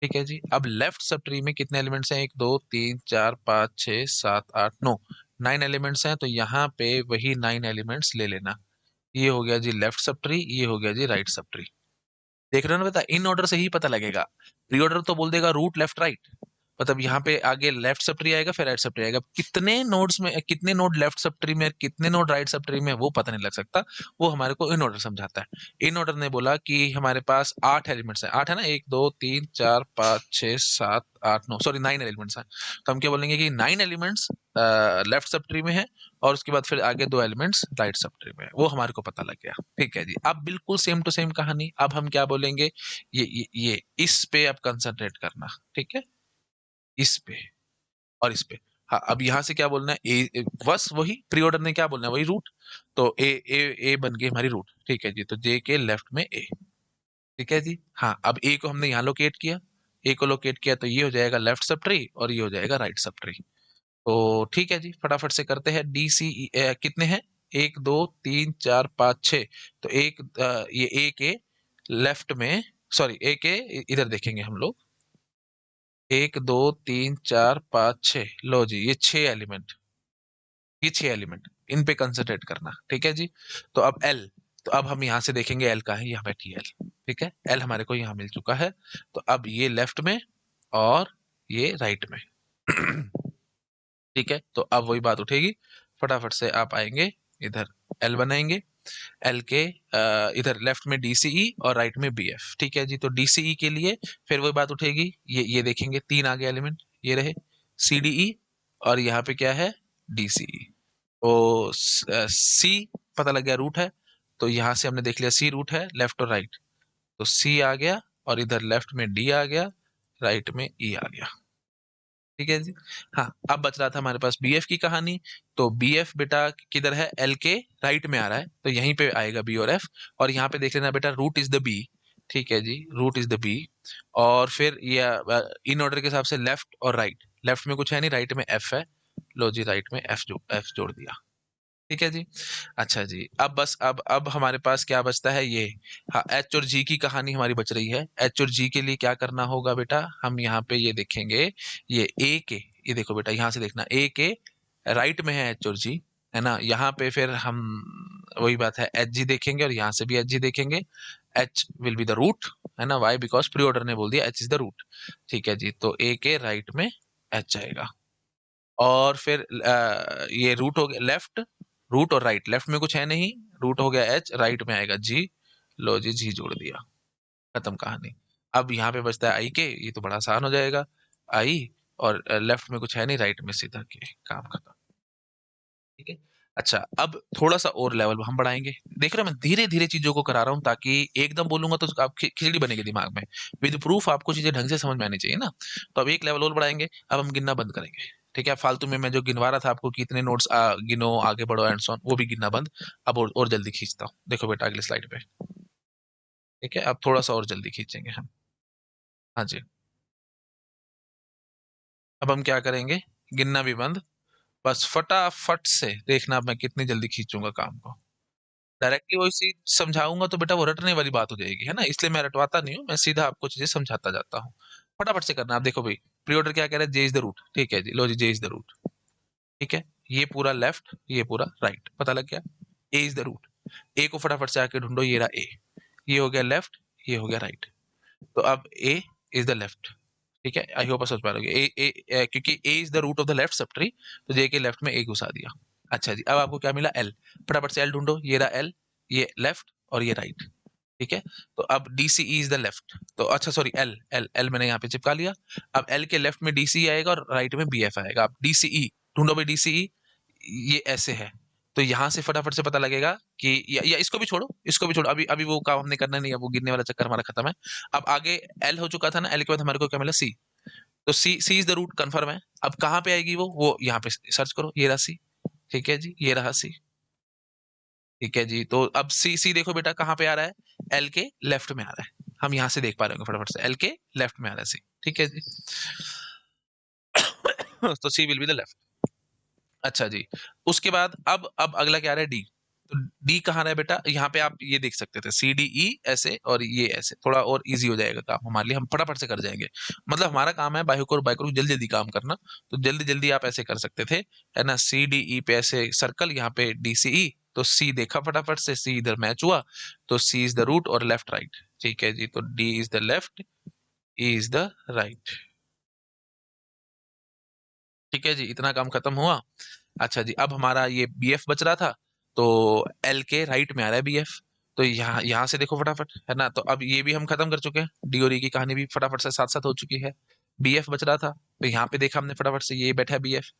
ठीक है जी, अब लेफ्ट सब ट्री में कितने एलिमेंट्स हैं, 1 2 3 4 5 6 7 8 9, 9 एलिमेंट्स हैं, तो यहाँ पे वही 9 एलिमेंट्स ले लेना। ये हो गया जी लेफ्ट सब ट्री, ये हो गया जी राइट सब ट्री। देख रहे हो ना बेटा, इन ऑर्डर से ही पता लगेगा। प्री ऑर्डर तो बोल देगा रूट लेफ्ट राइट, मतलब यहाँ पे आगे लेफ्ट सब ट्री आएगा, फिर राइट सब ट्री आएगा, कितने नोड्स में, कितने नोड लेफ्ट सब ट्री में, कितने नोड राइट सब ट्री में, वो पता नहीं लग सकता। वो हमारे को इन ऑर्डर समझाता है। इन ऑर्डर ने बोला कि हमारे पास 8 एलिमेंट्स हैं, 8 है ना, 1 2 3 4 5 6 7 8 9, सॉरी 9 एलिमेंट्स हैं। तो हम क्या बोलेंगे कि 9 एलिमेंट्स लेफ्ट सब ट्री में है, और उसके बाद फिर आगे 2 एलिमेंट्स राइट सब ट्री में है, वो हमारे को पता लग गया। ठीक है जी, अब बिल्कुल सेम टू सेम कहानी, अब हम क्या बोलेंगे, ये इस पे अब कंसंट्रेट करना। ठीक है, इस पे और इस पे। हाँ, अब यहाँ से क्या बोलना है, बस वही प्री ऑर्डर ने क्या बोलना है, वही रूट। तो ए बन गई हमारी रूट। ठीक है जी, तो जे के लेफ्ट में ए। ठीक है जी, हाँ, अब ए को हमने यहाँ लोकेट किया, ए को लोकेट किया, तो ये हो जाएगा लेफ्ट सब ट्री और ये हो जाएगा राइट सब ट्री। तो ठीक है जी, फटाफट से करते हैं। डी सी कितने हैं, 1 2 3 4 5 6। तो ये ए के लेफ्ट में, सॉरी ए के इधर देखेंगे हम लोग, 1 2 3 4 5 6, लो जी ये 6 एलिमेंट, ये 6 एलिमेंट, इन पे कंसंट्रेट करना। ठीक है जी, तो अब एल, तो अब हम यहाँ से देखेंगे एल का है, यहाँ बैठी एल। ठीक है, एल हमारे को यहाँ मिल चुका है, तो अब ये लेफ्ट में और ये राइट में। ठीक है, तो अब वही बात उठेगी, फटाफट से आप आएंगे इधर, एल बनाएंगे। एल के इधर लेफ्ट में डीसीई और राइट में बीएफ। ठीक है जी, तो डीसीई के लिए फिर वही बात उठेगी, ये देखेंगे 3 आगे एलिमेंट, ये रहे सीडीई, और यहाँ पे क्या है, डीसीई। तो सी पता लग गया रूट है, तो यहाँ से हमने देख लिया सी रूट है, लेफ्ट और राइट। तो सी आ गया, और इधर लेफ्ट में डी आ गया, राइट में ई आ गया। ठीक है जी, हाँ, अब बच रहा था हमारे पास बीएफ की कहानी। तो बीएफ बेटा किधर है, एल के राइट में आ रहा है, तो यहीं पे आएगा बी और एफ। और यहाँ पे देख लेना बेटा, रूट इज द बी। ठीक है जी, रूट इज द बी। और फिर ये इन ऑर्डर के हिसाब से लेफ्ट और राइट, लेफ्ट में कुछ है नहीं, राइट में एफ है, लो जी राइट में एफ जोड़ दिया। ठीक है जी, अच्छा जी, अब बस अब हमारे पास क्या बचता है, ये, हाँ, एच और जी की कहानी हमारी बच रही है। एच और जी के लिए क्या करना होगा बेटा, हम यहाँ पे ये देखेंगे, ये ए के, ये देखो बेटा, यहाँ से देखना, ए के राइट में है एच और जी, है ना। यहाँ पे फिर हम वही बात है, एच जी देखेंगे, और यहाँ से भी एच जी देखेंगे। H will be the root, है ना, वाई, बिकॉज प्री ऑर्डर ने बोल दिया एच इज द रूट। ठीक है जी, तो ए के राइट में एच आएगा। और फिर ये रूट हो गया लेफ्ट, रूट और राइट, लेफ्ट में कुछ है नहीं, रूट हो गया एच, राइट में आएगा जी, लो जी जी जोड़ दिया, खत्म कहानी। अब यहाँ पे बचता है आई के, ये तो बड़ा आसान हो जाएगा, आई, और लेफ्ट में कुछ है नहीं, राइट में सीधा के, काम खत्म। ठीक है, अच्छा, अब थोड़ा सा और लेवल हम बढ़ाएंगे। देख रहे हो, मैं धीरे धीरे चीजों को करा रहा हूँ, ताकि एकदम बोलूंगा तो आप खिचड़ी बनेगी दिमाग में। विद प्रूफ आपको चीजें ढंग से समझ में आनी चाहिए ना। तो अब एक लेवल और बढ़ाएंगे, अब हम गिनना बंद करेंगे। ठीक है, फालतू में मैं जो गिनवा रहा था आपको कि इतने नोट्स गिनो, आगे बढ़ो एंड सो ऑन, वो भी गिनना बंद। अब और जल्दी खींचता हूँ, देखो बेटा अगली स्लाइड पे। ठीक है, अब थोड़ा सा और जल्दी खींचेंगे हम। हाँ जी, अब हम क्या करेंगे, गिनना भी बंद, बस फटाफट से देखना अब मैं कितनी जल्दी खींचूंगा काम को। डायरेक्टली वही चीज समझाऊंगा तो बेटा वो रटने वाली बात हो जाएगी, है ना, इसलिए मैं रटवाता नहीं हूँ, मैं सीधा आपको चीजें समझाता जाता हूँ। फटाफट से करना। आप देखो भाई, प्री ऑर्डर क्या कह रहा है, जे इज द रूट, ठीक है जी, लो जी, जे इज द रूट, ठीक है, ये पूरा लेफ्ट, ये पूरा राइट, पता लग गया, ए इज द रूट। ए को फटाफट से आके ढूंढो, ये रहा ए, ये हो गया लेफ्ट, ये हो गया राइट। तो अब ए इज द लेफ्ट, ठीक है, आई होप समझ पा रहे होगे। क्योंकि A is the root of the left सब ट्री, तो जे के लेफ्ट में ए घुसा दिया। अच्छा जी, अब आपको क्या मिला, एल, फटाफट से एल ढूंढो, ये रहा एल, ये लेफ्ट और ये राइट, ठीक है। तो अब D C E is the left, तो अच्छा सॉरी, एल एल एल मैंने यहाँ पे चिपका लिया। अब एल के लेफ्ट में डी सी आएगा और राइट में बी एफ आएगा। अब डी सी ई ढूंढो भाई, डी सी ई ये ऐसे है, तो यहाँ से फटाफट से पता लगेगा कि या इसको भी छोड़ो, इसको भी छोड़ो, अभी अभी वो काम हमने करना नहीं है, वो गिनने वाला चक्कर हमारा खत्म है। अब आगे एल हो चुका था ना, एल के बाद हमारे को क्या मिला, सी। तो C is the root, confirm है। अब कहाँ पे आएगी वो यहाँ पे सर्च करो, ये रहा सी, ठीक है जी, ये रहा सी, ठीक है जी। तो अब सी सी देखो बेटा कहाँ पे आ रहा है, एल के लेफ्ट में आ रहा है, हम यहाँ से देख पा रहे होंगे फटाफट से, एल के लेफ्ट में आ रहा है सी, ठीक है जी। तो सी विल बी द लेफ्ट। अच्छा जी, उसके बाद अब अगला क्या आ रहा है, डी। तो डी कहाँ रहा है बेटा, यहाँ पे आप ये देख सकते थे, सी डी ई ऐसे और ये ऐसे, थोड़ा और इजी हो जाएगा काम हमारे लिए, हम फटाफट से कर जाएंगे। मतलब हमारा काम है बाइक और जल्दी जल्दी काम करना, तो जल्दी जल्दी आप ऐसे कर सकते थे, है ना, सी डी ई पे ऐसे सर्कल, यहाँ पे डी सी ई, तो सी देखा फटाफट से, सी इधर मैच हुआ, तो सी इज द रूट और लेफ्ट राइट, ठीक है जी। तो D is the left, E is the right, ठीक है जी, इतना काम खत्म हुआ। अच्छा जी, अब हमारा ये बी एफ बच रहा था, तो एल के राइट में आ रहा है बी एफ, तो यहाँ यहाँ से देखो फटाफट, है ना, तो अब ये भी हम खत्म कर चुके हैं, डी और ई की कहानी भी फटाफट से साथ साथ हो चुकी है। बी एफ बच रहा था, तो यहाँ पे देखा हमने फटाफट से, ये बैठा है बी एफ,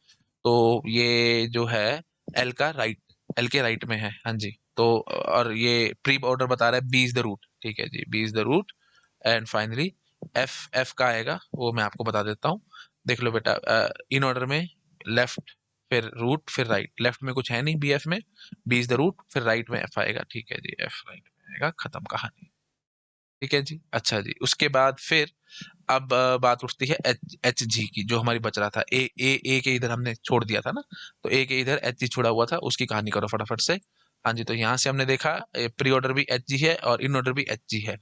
तो ये जो है एल का राइट, एल के राइट में है, हाँ जी। तो और ये प्री ऑर्डर बता रहा है बी इज द रूट, ठीक है जी, B is the root. And finally F F का आएगा, वो मैं आपको बता देता हूँ, देख लो बेटा, इन ऑर्डर में लेफ्ट, फिर रूट, फिर राइट, लेफ्ट में कुछ है नहीं बी एफ में, बी इज द रूट, फिर राइट में एफ आएगा, ठीक है जी, एफ राइट में आएगा, खत्म कहानी, ठीक है जी। अच्छा जी, उसके बाद फिर अब बात उठती है एच एच जी की, जो हमारी बच रहा था, ए के इधर हमने छोड़ दिया था ना, तो ए के इधर एच जी छोड़ा हुआ था, उसकी कहानी करो फटाफट से। हाँ जी, तो यहाँ से हमने देखा प्री ऑर्डर भी एच जी है और इन ऑर्डर भी एच जी है,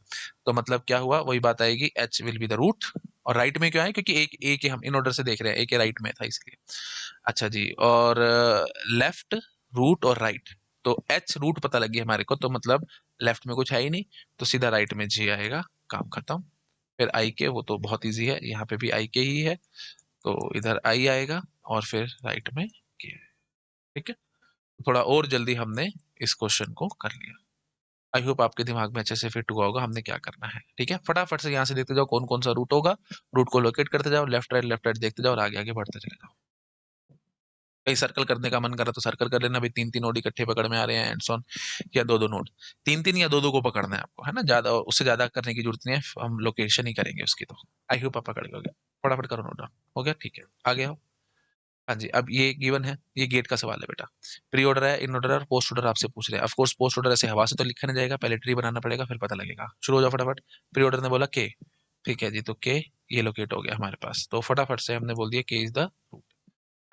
तो मतलब क्या हुआ, वही बात आएगी, H will be the root. और राइट में क्यों है, क्योंकि एक ए के हम इन ऑर्डर से देख रहे हैं, ए के राइट में था इसलिए। अच्छा जी, और लेफ्ट, रूट और राइट, तो एच रूट पता लगी हमारे को, तो मतलब लेफ्ट में कुछ है ही नहीं, तो सीधा राइट में जी आएगा, काम खत्म। फिर आई के, वो तो बहुत इजी है, यहाँ पे भी आई के ही है, तो इधर आई आएगा और फिर राइट में के, ठीक है। थोड़ा और जल्दी हमने इस क्वेश्चन को कर लिया। आई होप आपके दिमाग में अच्छे से फिट हुआ होगा हमने क्या करना है, ठीक है। फटाफट से यहाँ से देखते जाओ कौन कौन सा रूट होगा, रूट को लोकेट करते जाओ, लेफ्ट राइट देखते जाओ और आगे आगे बढ़ते चले जाओ। कहीं सर्कल करने का मन करा तो सर्कल कर लेना, भाई तीन तीन नोड इकट्ठे पकड़ में आ रहे हैं एंड सॉन, या दो दो नोड, तीन तीन या दो दो को पकड़ना है आपको, है ना, ज्यादा उससे ज्यादा करने की जरूरत नहीं है, हम लोकेशन ही करेंगे उसकी, तो आई होप आप पकड़ गए। फटाफट करो नोट डाउन, हो गया, ठीक है, आगे आओ। हाँ जी, अब ये गिवन है, ये गेट का सवाल है बेटा, प्री ऑर्डर है, इन ऑर्डर और पोस्ट ऑर्डर आपसे पूछ रहे हैं, ऑफ कोर्स पोस्ट ऑर्डर ऐसे हवा से तो लिखा नहीं जाएगा, पहले ट्री बनाना पड़ेगा, फिर पता लगेगा। शुरू हो जाओ फटाफट। प्री ऑर्डर ने बोला के, ठीक है जी, तो के ये लोकेट हो गया हमारे पास, तो फटाफट से हमने बोल दिया के इज द।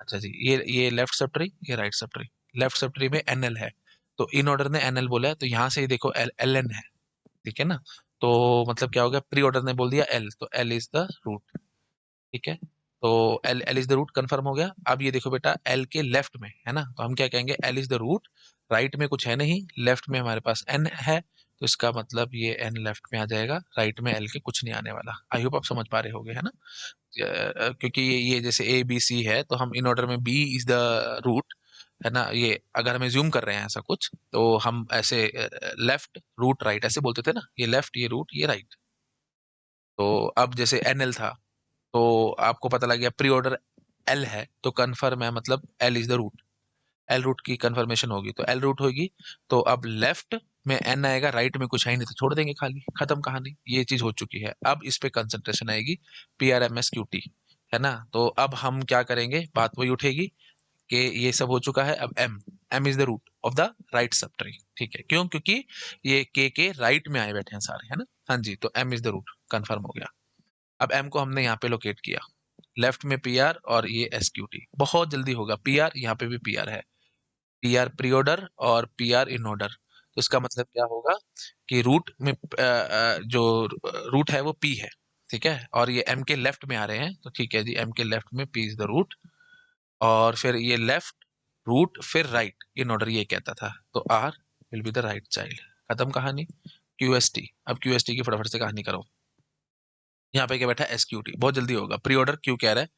अच्छा जी, ये लेफ्ट सब ट्री, ये right sub tree, left sub tree में एनएल है, तो इन ऑर्डर ने एनएल बोला है, तो यहाँ से ही देखो एल एल एन है, ठीक है ना। तो मतलब क्या हो गया, प्री ऑर्डर ने बोल दिया एल, तो एल इज द रूट, ठीक है। तो L L is the root confirm हो गया। अब ये देखो बेटा, एल के लेफ्ट में है ना, तो हम क्या कहेंगे, L is the root, right में कुछ है नहीं, लेफ्ट में हमारे पास एन है, तो इसका मतलब ये एन लेफ्ट में आ जाएगा, राइट में एल के कुछ नहीं आने वाला। आई होप आप समझ पा रहे होगे, है ना। क्योंकि ये जैसे ए बी सी है, तो हम इन ऑर्डर में बी इज द रूट, है ना, ये अगर हम ज्यूम कर रहे हैं ऐसा कुछ, तो हम ऐसे लेफ्ट रूट राइट ऐसे बोलते थे ना, ये लेफ्ट, ये रूट, ये राइट। तो अब जैसे एन एल था, तो आपको पता लग गया प्री ऑर्डर एल है, तो कन्फर्म है, मतलब L is the root, L root की कंफर्मेशन होगी, तो एल रूट होगी। तो अब लेफ्ट में एन आएगा, राइट में कुछ है ही नहीं, तो छोड़ देंगे खाली, खत्म कहानी, ये चीज हो चुकी है। अब इस पे कंसंट्रेशन आएगी, P R M S Q T, है ना। तो अब हम क्या करेंगे, बात वही उठेगी कि ये सब हो चुका है, अब M, M is the root of the right sub tree, ठीक है, क्यों, क्योंकि ये के राइट में आए बैठे हैं सारे, है ना। हाँ जी, तो M is the root confirm हो गया। अब एम को हमने यहाँ पे लोकेट किया, लेफ्ट में पी आर और ये एस क्यू टी, बहुत जल्दी होगा, पी आर यहाँ पे भी पी आर है, पी आर प्री ऑर्डर और पी आर इन ऑर्डर, तो इसका मतलब क्या होगा कि रूट में जो रूट है वो पी है, ठीक है, और ये एम के लेफ्ट में आ रहे हैं, तो ठीक है जी, एम के लेफ्ट में पी इज द रूट, और फिर ये लेफ्ट रूट फिर राइट इन ऑर्डर ये कहता था, तो R will be the right child. खत्म कहानी। क्यूएसटी, अब क्यूएसटी की फटाफट से कहानी करो। यहाँ पे क्या बैठा है, एसक्यूटी, बहुत जल्दी होगा। प्री ऑर्डर क्यू कह रहा है,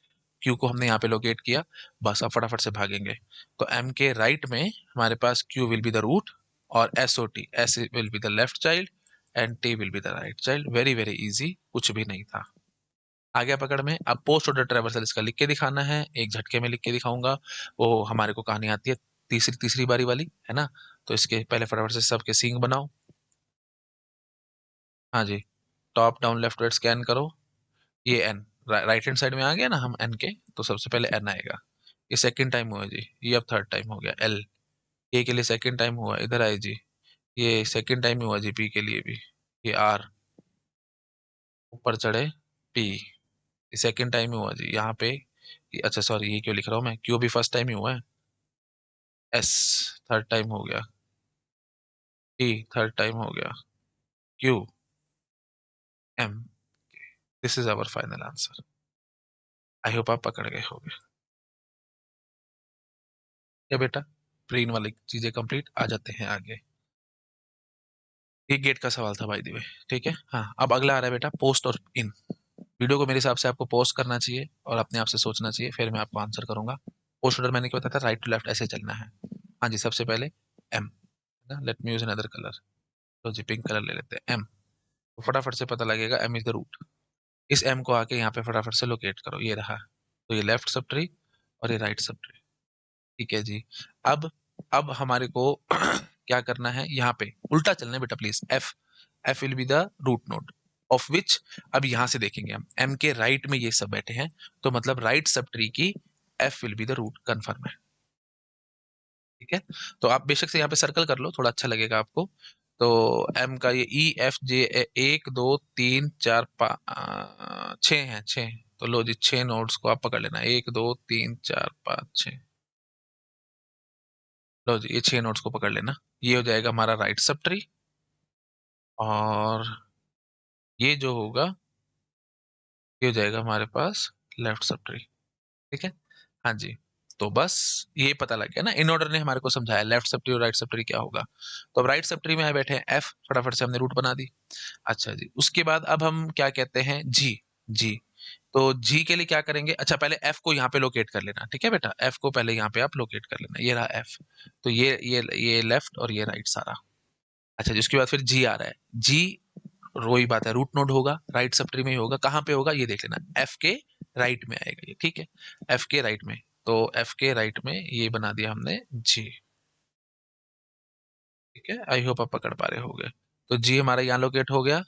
क्यू को हमने यहाँ पे लोकेट किया, बस अब फटाफट से भागेंगे। तो एम के राइट में हमारे पास Q will be the root, और S O T, S will be the left child, and T will be the right child. Very very easy, कुछ भी नहीं था। आ गया पकड़ में। अब पोस्ट ऑर्डर ट्रेवर्सल इसका लिख के दिखाना है, एक झटके में लिख के दिखाऊंगा। वो हमारे को कहानी आती है तीसरी तीसरी बारी वाली, है ना। तो इसके पहले फटाफट से सबके सींग बनाओ। हाँ जी, top down left right scan करो। ये एन राइट हैंड साइड में आ गया ना हम एन के, तो सबसे पहले एन आएगा। ये सेकंड टाइम हुआ जी, ये अब थर्ड टाइम हो गया एल। ए के लिए सेकंड टाइम हुआ, इधर आए जी, ये सेकंड टाइम हुआ जी पी के लिए भी। ये आर, ऊपर चढ़े पी, ये सेकंड टाइम हुआ जी यहाँ पे। अच्छा सॉरी, ये क्यों लिख रहा हूँ मैं, क्यों भी फर्स्ट टाइम ही हुआ है। एस थर्ड टाइम हो गया, टी थर्ड टाइम हो गया, Q, M. This is our final answer. I hope आप पकड़ गए होगे। क्या बेटा, प्रीन वाली चीजें कंप्लीट, आ जाते हैं आगे। ये गेट का सवाल था भाई दी वे, ठीक है। हाँ, अब अगला आ रहा है बेटा, पोस्ट और इन। वीडियो को मेरे हिसाब से आपको पॉज करना चाहिए और अपने आप से सोचना चाहिए, फिर मैं आपको आंसर करूंगा। पोस्ट ऑर्डर मैंने क्या बताया था, राइट टू लेफ्ट ऐसे चलना है। हाँ जी, सबसे पहले M, let me use another colour. तो जी पिंक कलर ले लेते हैं, एम। तो फटाफट से पता लगेगा एम इज द रूट। इस एम को आके यहाँ पे फटाफट से लोकेट करो, ये रहा। तो ये लेफ्ट सब ट्री और ये राइट सब ट्री, ठीक है जी। अब हमारे को क्या करना है, यहाँ पे उल्टा चलना है बेटा please. F, F will be the root node of which. अब यहाँ से देखेंगे हम, एम के राइट में ये सब बैठे हैं, तो मतलब राइट सब ट्री की F will be the root, confirm है, ठीक है। तो आप बेशक से यहाँ पे सर्कल कर लो, थोड़ा अच्छा लगेगा आपको। तो एम का ये ई एफ जे, एक दो तीन चार छः हैं, छः। तो लो जी, छः नोड्स को आप पकड़ लेना, एक दो तीन चार पाँच छः। लो जी, ये छः नोड्स को पकड़ लेना। ये हो जाएगा हमारा राइट सब ट्री, और ये जो होगा ये हो जाएगा हमारे पास लेफ्ट सब ट्री, ठीक है। हाँ जी, तो बस ये पता लग गया ना, इन ऑर्डर ने हमारे को समझाया लेफ्ट सब ट्री और राइट सब ट्री क्या होगा। तो अब राइट सब ट्री में आए बैठे हैं एफ, फटाफट से हमने रूट बना दी। अच्छा जी, उसके बाद अब हम क्या कहते हैं, जी। जी, तो जी के लिए क्या करेंगे, अच्छा पहले एफ को यहाँ पे लोकेट कर लेना, ठीक है बेटा। एफ को पहले यहाँ पे आप लोकेट कर लेना, ये रहा एफ। तो ये लेफ्ट और ये राइट सारा। अच्छा जी, उसके बाद फिर जी आ रहा है। जी, वही बात है, रूट नोड होगा, राइट सब ट्री में ही होगा। कहाँ पे होगा ये देख लेना, एफ के राइट में आएगा ये, ठीक है। एफ के राइट में, तो एफ के राइट में ये बना दिया हमने जी, ठीक है। आई होप आप पकड़ पा रहे होगे। तो जी हमारा यहाँ लोकेट हो गया,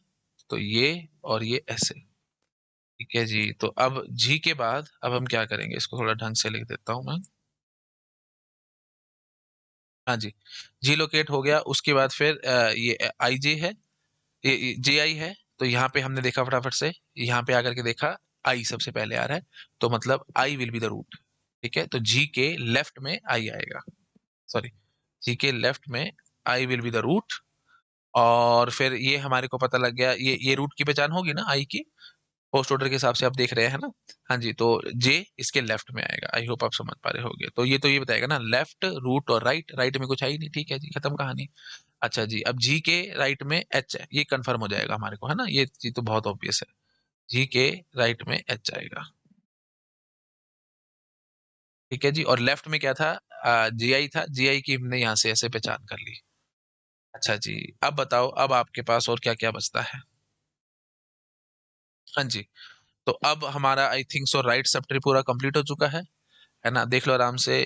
तो ये और ये ऐसे, ठीक है जी। तो अब जी के बाद अब हम क्या करेंगे, इसको थोड़ा ढंग से लिख देता हूँ मैं। हाँ जी, जी लोकेट हो गया। उसके बाद फिर ये आई जे है, ये जे आई है। तो यहाँ पे हमने देखा फटाफट से, यहाँ पे आकर के देखा आई सबसे पहले आ रहा है, तो मतलब I will be the root, ठीक है। तो जी के लेफ्ट में आई आएगा, सॉरी, जी के लेफ्ट में I will be the root. और फिर ये हमारे को पता लग गया, ये रूट की पहचान होगी ना आई की, पोस्ट ऑर्डर के हिसाब से आप देख रहे हैं ना। हाँ जी, तो जे इसके लेफ्ट में आएगा। आई होप आप समझ पा रहे होंगे। तो ये बताएगा ना, लेफ्ट रूट और राइट, राइट में कुछ है ही नहीं, ठीक है जी, खत्म कहानी। अच्छा जी, अब जी के राइट में एच है, ये कंफर्म हो जाएगा हमारे को, है ना। ये चीज तो बहुत ऑब्वियस है, जी के राइट में एच आएगा, ठीक है जी। और लेफ्ट में क्या था, जी आई था, जी आई की हमने यहाँ से ऐसे पहचान कर ली। अच्छा जी, अब बताओ, अब आपके पास और क्या क्या बचता है। हाँ जी, तो अब हमारा I think so right sub tree पूरा कंप्लीट हो चुका है ना। देख लो आराम से,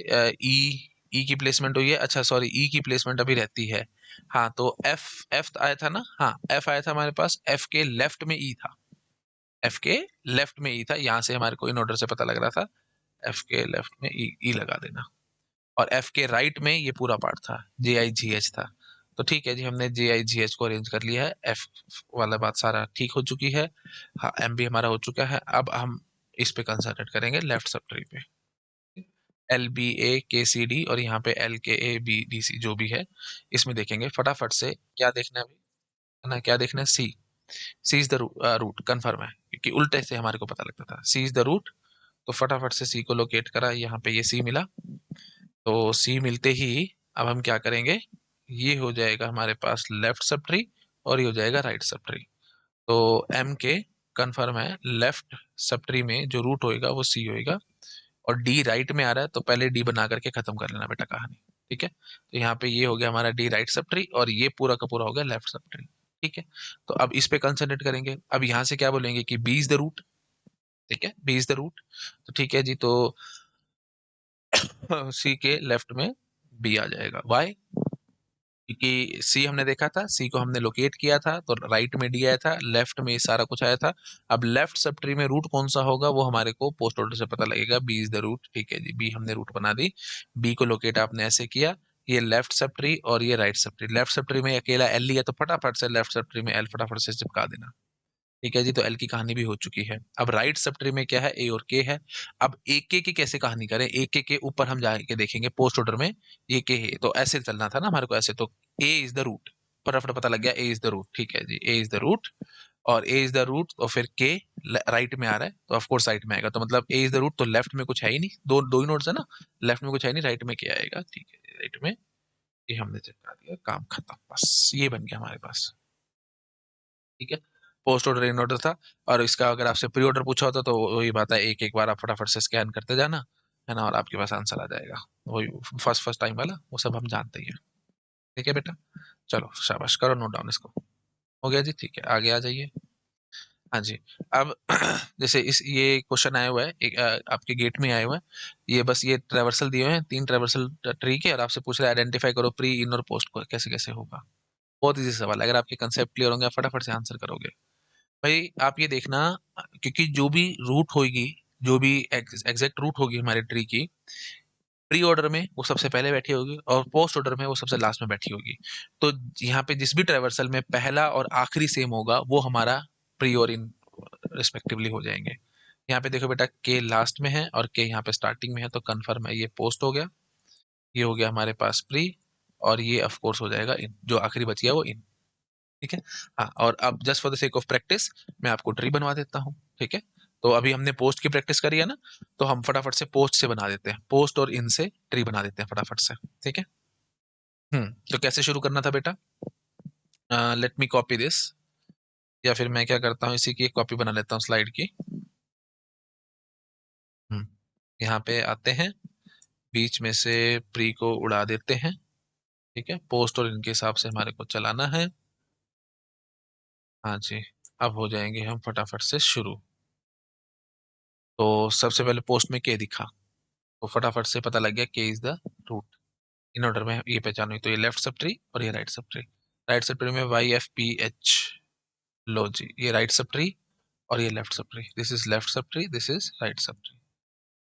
ई, ई की प्लेसमेंट हुई है, अच्छा सॉरी, ई की प्लेसमेंट अभी रहती है। हाँ, तो एफ, एफ आया था ना, हाँ एफ आया था हमारे पास, एफ के लेफ्ट में ई था, एफ के लेफ्ट में ई था, यहाँ से हमारे को इन ऑर्डर से पता लग रहा था। एफ के लेफ्ट में ई, ई लगा देना। और एफ के राइट में ये पूरा पार्ट था, जे आई जी एच था। तो ठीक है जी, हमने जे आई जी एच को अरेंज कर लिया है, एफ वाला बात सारा ठीक हो चुकी है। हाँ, एम भी हमारा हो चुका है। अब हम इस पे कंसंट्रेट करेंगे, लेफ्ट सब ट्री पे। LBAKCD और यहाँ पे LKABDC जो भी है, इसमें देखेंगे फटाफट से क्या देखना है अभी, है ना, क्या देखना है, C is the root, confirm है क्योंकि उल्टे से हमारे को पता लगता था सी इज द रूट। तो फटाफट से सी को लोकेट करा, यहाँ पे ये सी मिला। तो सी मिलते ही अब हम क्या करेंगे, ये हो जाएगा हमारे पास लेफ्ट सब ट्री और ये हो जाएगा राइट सब ट्री। तो एम के कंफर्म है, लेफ्ट सब ट्री में जो रूट होएगा वो सी होएगा, और डी राइट में आ रहा है तो पहले डी बना करके खत्म कर लेना बेटा कहानी। ठीक है, तो यहाँ पे ये हो गया हमारा डी राइट सब ट्री और ये पूरा का पूरा हो गया लेफ्ट सब ट्री। ठीक है, तो अब इस पे कंसंट्रेट करेंगे। अब यहाँ से क्या बोलेंगे कि बी इज द रूट। ठीक है, बी इज द रूट। तो ठीक है जी, तो सी के लेफ्ट में बी आ जाएगा। वाई? क्योंकि सी हमने देखा था, सी को हमने लोकेट किया था तो राइट में डी आया था, लेफ्ट में सारा कुछ आया था। अब लेफ्ट सब ट्री में रूट कौन सा होगा वो हमारे को पोस्ट ऑर्डर से पता लगेगा, बी इज द रूट। ठीक है जी, बी हमने रूट बना दी, बी को लोकेट आपने ऐसे किया। ये लेफ्ट सब ट्री और ये right sub tree, left sub tree में अकेला एल लिया तो फटाफट से लेफ्ट सब ट्री में एल फटाफट से चिपका देना। ठीक है जी, तो एल की कहानी भी हो चुकी है। अब राइट सब ट्री में क्या है, ए और के है। अब ए के की कैसे कहानी करें, ए के ऊपर हम जाके देखेंगे पोस्ट ऑर्डर में ये के है, तो ऐसे चलना था ना हमारे को, ऐसे। तो ए इज द रूट, फटाफट पता लग गया ए इज द रूट। ठीक है जी, ए इज द रूट, और ए इज द रूट और फिर के राइट में आ रहा है तो ऑफ कोर्स राइट में आएगा, तो मतलब ए इज द रूट तो लेफ्ट में कुछ है ही नहीं, दो दो ही नोड्स है ना, लेफ्ट में कुछ है नहीं, राइट में क्या आएगा। ठीक है, राइट में ये हमने चिपका दिया, काम खत्म, बस ये बन गया हमारे पास। ठीक है, पोस्ट ऑर्डर इन ऑर्डर था। और इसका अगर आपसे प्री ऑर्डर पूछा होता तो वही बात है, एक एक बार आप फटाफट से स्कैन करते जाना, है ना, और आपके पास आंसर आ जाएगा। वही फर्स्ट फर्स्ट टाइम वाला वो सब हम जानते ही हैं। ठीक है बेटा, चलो शाबाश, करो नोट डाउन इसको। हो गया जी, ठीक है, आगे आ जाइए। हाँ जी। अब जैसे इस ये क्वेश्चन आया हुआ है एक, आपके गेट में आया हुआ है, ये बस ये ट्रेवर्सल दिए हुए हैं, 3 ट्रेवर्सल ट्री के, और आपसे पूछ रहा है आइडेंटिफाई करो प्री इन और पोस्ट को कैसे कैसे होगा। बहुत इजी सवाल है, अगर आपके कंसेप्ट क्लियर होंगे आप फटाफट से आंसर करोगे। भाई आप ये देखना, क्योंकि जो भी रूट होगी, जो भी एग्जैक्ट रूट होगी हमारे ट्री की, प्री ऑर्डर में वो सबसे पहले बैठी होगी और पोस्ट ऑर्डर में वो सबसे लास्ट में बैठी होगी। तो यहाँ पे जिस भी ट्रेवर्सल में पहला और आखिरी सेम होगा वो हमारा प्री और इन रिस्पेक्टिवली हो जाएंगे। यहाँ पे देखो बेटा, के लास्ट में है और के यहाँ पे स्टार्टिंग में है, तो कंफर्म है ये पोस्ट हो गया, ये हो गया हमारे पास प्री, और ये ऑफ कोर्स हो जाएगा इन, जो आखिरी बच गया वो इन। ठीक है, हाँ, और अब just for the sake of practice मैं आपको ट्री बनवा देता हूँ। ठीक है, तो अभी हमने पोस्ट की प्रैक्टिस करी है ना, तो हम फटाफट से पोस्ट से बना देते हैं, पोस्ट और इन से ट्री बना देते हैं फटाफट से। ठीक है, तो कैसे शुरू करना था बेटा, लेट मी कॉपी दिस, या फिर मैं क्या करता हूँ, इसी की एक कॉपी बना लेता हूँ स्लाइड की। हम्म यहाँ पे आते हैं, बीच में से प्री को उड़ा देते हैं। ठीक है, पोस्ट और इनके हिसाब से हमारे को चलाना है। हाँ जी, अब हो जाएंगे हम फटाफट से शुरू। तो सबसे पहले पोस्ट में के दिखा, तो फटाफट से पता लग गया K is the root. In order में ये पहचान हुई, तो ये लेफ्ट सब ट्री और ये right sub tree. Right sub tree में YFPH, लो जी, ये राइट सब ट्री और ये left sub tree, this is left sub tree, this is right sub tree.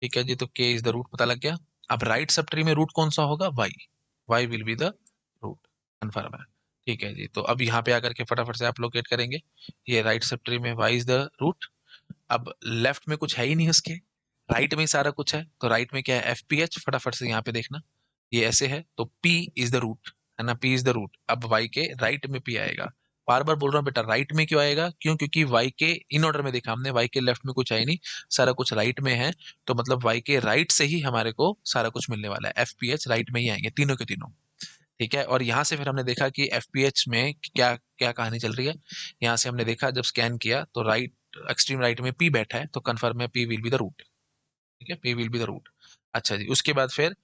ठीक है जी, तो के इज द रूट पता लग गया। अब राइट सब ट्री में रूट कौन सा होगा, Y, Y will be the root, confirm है। ठीक है जी, तो अब यहाँ पे आकर के फटाफट से आप लोकेट करेंगे, ये राइट सब ट्री में वाई इज द रूट। अब लेफ्ट में कुछ है ही नहीं उसके, राइट में ही सारा कुछ है, तो राइट में क्या है, FPH, फटाफट से यहाँ पे देखना, ये ऐसे है तो P इज द रूट, है ना, P इज द रूट। अब Y के राइट में P आएगा, बार बार बोल रहा हूँ बेटा, राइट में क्यों आएगा, क्यों, क्योंकि Y के इन ऑर्डर में देखा हमने, Y के लेफ्ट में कुछ है ही नहीं, सारा कुछ राइट में है, तो मतलब Y के राइट से ही हमारे को सारा कुछ मिलने वाला है, FPH राइट में ही आएंगे तीनों के तीनों। ठीक है, और यहाँ से फिर हमने देखा कि FPH में क्या क्या कहानी चल रही है। यहाँ से हमने देखा जब स्कैन किया तो राइट, एक्सट्रीम राइट में P बैठा है, तो कंफर्म है P will be the root. ठीक है, P will be the root. अच्छा जी, उसके बाद फिर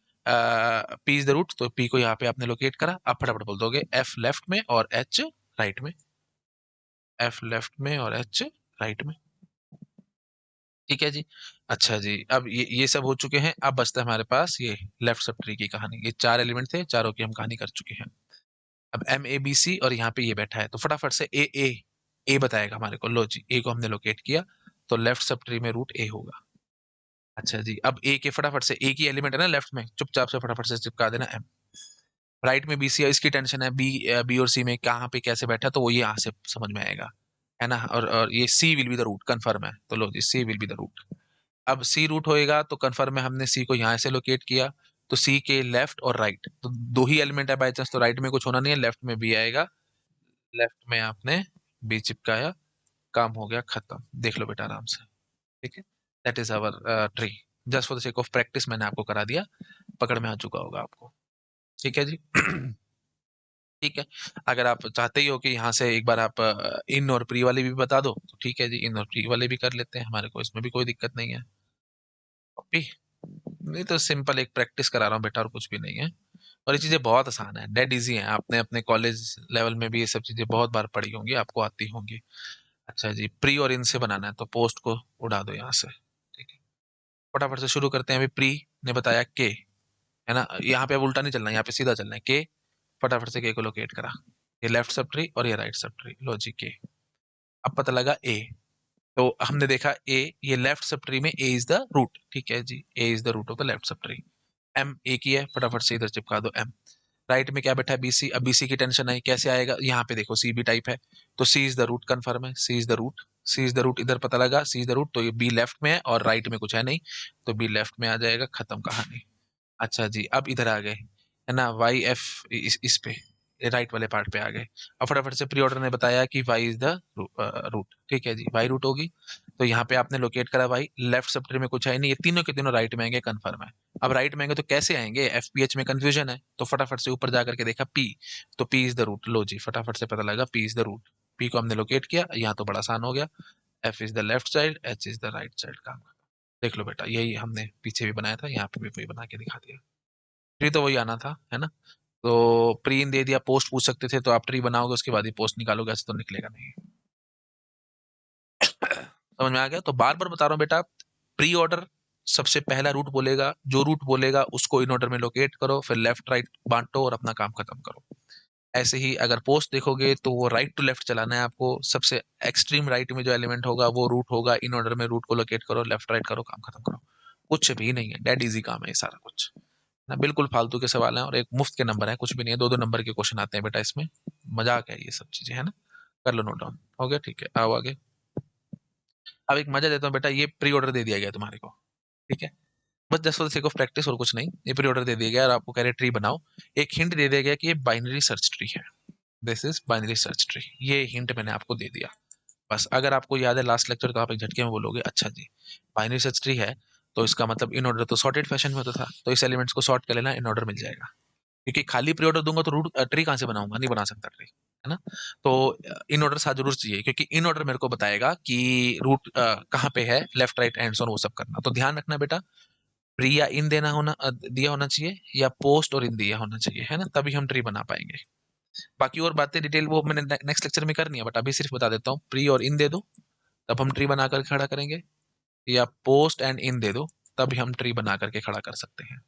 P इज द रूट, तो P को यहाँ पे आपने लोकेट करा, आप फटाफट बोल दोगे F लेफ्ट में और H राइट में, F लेफ्ट में और H राइट में। ठीक है जी, अच्छा जी, अब ये सब हो चुके हैं, अब बचता है हमारे पास ये लेफ्ट सब ट्री की कहानी। ये 4 एलिमेंट थे, चारों की हम कहानी कर चुके हैं। अब MABC और यहाँ पे ये बैठा है, तो फटाफट से ए बताएगा हमारे को, लो जी, ए को हमने लोकेट किया, तो लेफ्ट सब ट्री में रूट ए होगा। अच्छा जी, अब ए के फटाफट से, ए की एलिमेंट है ना लेफ्ट में, चुपचाप से फटाफट से चिपका देना M। राइट में BC है, इसकी टेंशन है, बी और सी में कहाँ पे कैसे बैठा, तो वो ये यहाँ से समझ में आएगा, है ना, और ये C will be the root, confirm है, तो लो जी, C will be the root. अब सी रूट होएगा तो कन्फर्म है, हमने सी को यहाँ से लोकेट किया, तो सी के लेफ्ट और राइट तो दो ही एलिमेंट है बाई चांस, तो राइट में कुछ होना नहीं है, लेफ्ट में बी आएगा, लेफ्ट में आपने बी चिपकाया, काम हो गया खत्म। देख लो बेटा आराम से, ठीक है। That is our tree. Just for the sake of practice मैंने आपको करा दिया, पकड़ में आ चुका होगा आपको, ठीक है जी। ठीक है, अगर आप चाहते ही हो कि यहाँ से एक बार आप इन और प्री वाले भी बता दो तो ठीक है जी, इन और प्री वाले भी कर लेते हैं, हमारे को इसमें भी कोई दिक्कत नहीं है। कॉपी नहीं तो सिंपल एक प्रैक्टिस करा रहा हूँ बेटा, और कुछ भी नहीं है। और ये चीजें बहुत आसान है, डेड इजी है, आपने अपने कॉलेज लेवल में भी ये सब चीजें बहुत बार पढ़ी होंगी, आपको आती होंगी। अच्छा जी, प्री और इन से बनाना है तो पोस्ट को उड़ा दो यहाँ से, ठीक है। फटाफट से शुरू करते हैं। अभी प्री ने बताया के, है ना, यहाँ पे अब उल्टा नहीं चलना, यहाँ पे सीधा चलना है के। फटाफट से के को लोकेट करा, ये लेफ्ट सब ट्री और ये राइट सब ट्री, लो जी के। अब पता लगा ए, तो हमने देखा ए, ये लेफ्ट सब ट्री में ए इज द रूट, ठीक है जी, A is the root of the left सब ट्री। एम ए की है, फटाफट से इधर चिपका दो एम। राइट में क्या बैठा है बीसी, अब बीसी की टेंशन आई, कैसे आएगा, यहाँ पे देखो सी बी टाइप है, तो C is the root, confirm है, C is the root, C is the root, इधर पता लगा सी इज द रूट, तो ये बी लेफ्ट में है और राइट में कुछ है नहीं, तो बी लेफ्ट में आ जाएगा, खत्म कहानी। अच्छा जी, अब इधर आ गए, है ना, वाई एफ इस पे राइट वाले पार्ट पे आ गए। अब फटाफट से प्री ऑर्डर ने बताया कि वाई इज द रूट, ठीक है जी, वाई रूट होगी, तो यहाँ पे आपने लोकेट करा वाई, लेफ्ट सब ट्री में कुछ है नहीं, ये तीनों के तीनों राइट में आएंगे, कन्फर्म है। अब राइट में आएंगे तो कैसे आएंगे, एफ पी एच में कंफ्यूजन है, तो फटाफट से ऊपर जाकर के देखा पी, तो पी इज द रूट, लो जी फटाफट से पता लगा P is the root, P को हमने लोकेट किया, यहाँ तो बड़ा आसान हो गया, F is the left side, H is the right side, काम। देख लो बेटा, यही हमने पीछे भी बनाया था, यहाँ पे भी वही बना के दिखा दिया। ट्री तो वही आना था, है ना। तो प्री दे दिया, पोस्ट पूछ सकते थे, तो आप ट्री बनाओगे उसके बाद ही पोस्ट निकालोगे, ऐसे तो निकलेगा नहीं। समझ में आ गया, तो बार बार बता रहा हूँ बेटा, प्री ऑर्डर सबसे पहला रूट बोलेगा, जो रूट बोलेगा उसको इन ऑर्डर में लोकेट करो, फिर लेफ्ट राइट बांटो और अपना काम खत्म करो। ऐसे ही अगर पोस्ट देखोगे तो वो राइट टू लेफ्ट चलाना है आपको, सबसे एक्सट्रीम राइट में जो एलिमेंट होगा वो रूट होगा, इन ऑर्डर में रूट को लोकेट करो, लेफ्ट राइट करो, काम खत्म करो। कुछ भी नहीं है, डेड इजी काम है ये सारा कुछ ना, बिल्कुल फालतू के सवाल हैं और एक मुफ्त के नंबर है, कुछ भी नहीं है, दो दो नंबर के क्वेश्चन आते हैं बेटा इसमें, मजाक है ये सब चीजें, है ना। कर लो नोट डाउन, हो गया, ठीक है, आओ आगे। अब एक मजा देता हूँ बेटा, ये प्री ऑर्डर दे दिया गया तुम्हारे को, ठीक है, बस just for the sake of practice और कुछ नहीं, ये प्री ऑर्डर दे दिया गया और आपको कह रहे ट्री बनाओ। एक हिंट दे दिया गया कि ये बाइनरी सर्च ट्री है, this is binary search tree, ये हिंट मैंने आपको दे दिया। बस अगर आपको याद है लास्ट लेक्चर, तो आप एक झटके में बोलोगे अच्छा जी, बाइनरी सर्च ट्री है तो इसका मतलब इन ऑर्डर तो सॉर्टेड फैशन में होता था, तो इस एलिमेंट्स को सॉर्ट कर लेना, इन ऑर्डर मिल जाएगा। क्योंकि खाली प्री ऑर्डर दूंगा तो रूट ट्री कहाँ से बनाऊंगा, नहीं बना सकता ट्री, है ना। तो इन ऑर्डर साथ जरूर चाहिए, क्योंकि इन ऑर्डर मेरे को बताएगा कि रूट कहाँ पे है, लेफ्ट राइट एंड ऑन वो सब करना, तो ध्यान रखना बेटा, प्री या इन देना होना दिया होना चाहिए, या पोस्ट और इन दिया होना चाहिए, है ना, तभी हम ट्री बना पाएंगे। बाकी और बातें डिटेल वो मैंने नेक्स्ट लेक्चर में करनी है, बट अभी सिर्फ बता देता हूँ, प्री और इन दे दो तब हम ट्री बनाकर खड़ा करेंगे, या पोस्ट एंड इन दे दो तभी हम ट्री बना करके खड़ा कर सकते हैं।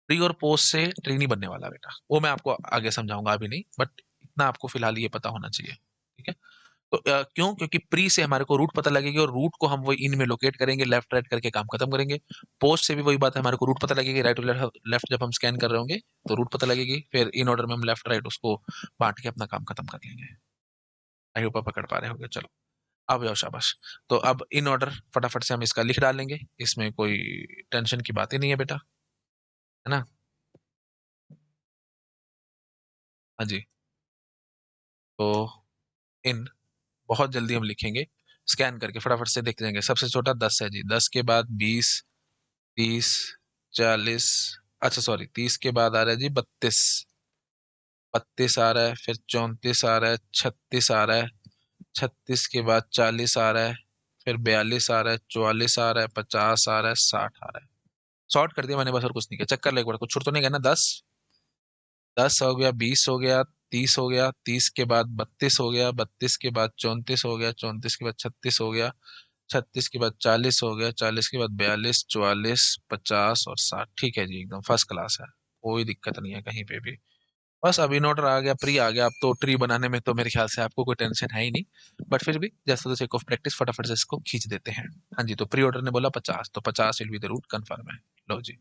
प्री और पोस्ट से ट्री नहीं बनने वाला बेटा, वो मैं आपको आगे समझाऊंगा, अभी नहीं, बट इतना आपको फिलहाल ये पता होना चाहिए, ठीक है। तो क्यों, क्योंकि प्री से हमारे को रूट पता लगेगी और रूट को हम वही इन में लोकेट करेंगे, लेफ्ट राइट करके काम खत्म करेंगे। पोस्ट से भी वही बात है, हमारे को रूट पता लगेगी, राइट लेफ्ट जब हम स्कैन कर रहे होंगे तो रूट पता लगेगी, फिर इन ऑर्डर में हम लेफ्ट राइट उसको बांट के अपना काम खत्म कर लेंगे। आई होप आप पकड़ पा रहे होंगे, चलो अब आओ शाबाश। तो अब इन ऑर्डर फटाफट से हम इसका लिख डालेंगे, इसमें कोई टेंशन की बात ही नहीं है बेटा, है ना। हाँ जी, तो इन बहुत जल्दी हम लिखेंगे, स्कैन करके फटाफट से देख लेंगे। सबसे छोटा 10 है जी, 10 के बाद 20, 30, 40, अच्छा सॉरी 30 के बाद आ रहा है जी 32, 32 आ रहा है, फिर 34 आ रहा है, 36 आ रहा है, 36 के बाद 40 आ रहा है, फिर 42 आ रहा है, 44 आ रहा है, 50 आ रहा है, 60 आ रहा है। शॉर्ट कर दिया मैंने बस, और कुछ नहीं किया, चक्कर ले एक बार, कुछ छुट तो नहीं गया ना। 10, 10 हो गया, 20 हो गया, 30 हो गया, 30 के बाद 32 हो गया, 32 के बाद 34 हो गया, 34 के बाद 36 हो गया, 36 के बाद 40 हो गया, 40 के बाद 42, 44, 50 और 60, ठीक है जी, एकदम फर्स्ट क्लास है, कोई दिक्कत नहीं है कहीं पे भी। बस अब इन ऑर्डर आ गया, प्री आ गया, अब तो ट्री बनाने में तो मेरे ख्याल से आपको कोई टेंशन है ही नहीं, बट फिर भी जैसे तो सेक ऑफ प्रैक्टिस फटाफट से इसको खींच देते हैं। हाँ जी, तो प्री ऑर्डर ने बोला 50, तो 50 will be the root, confirm है, लो जी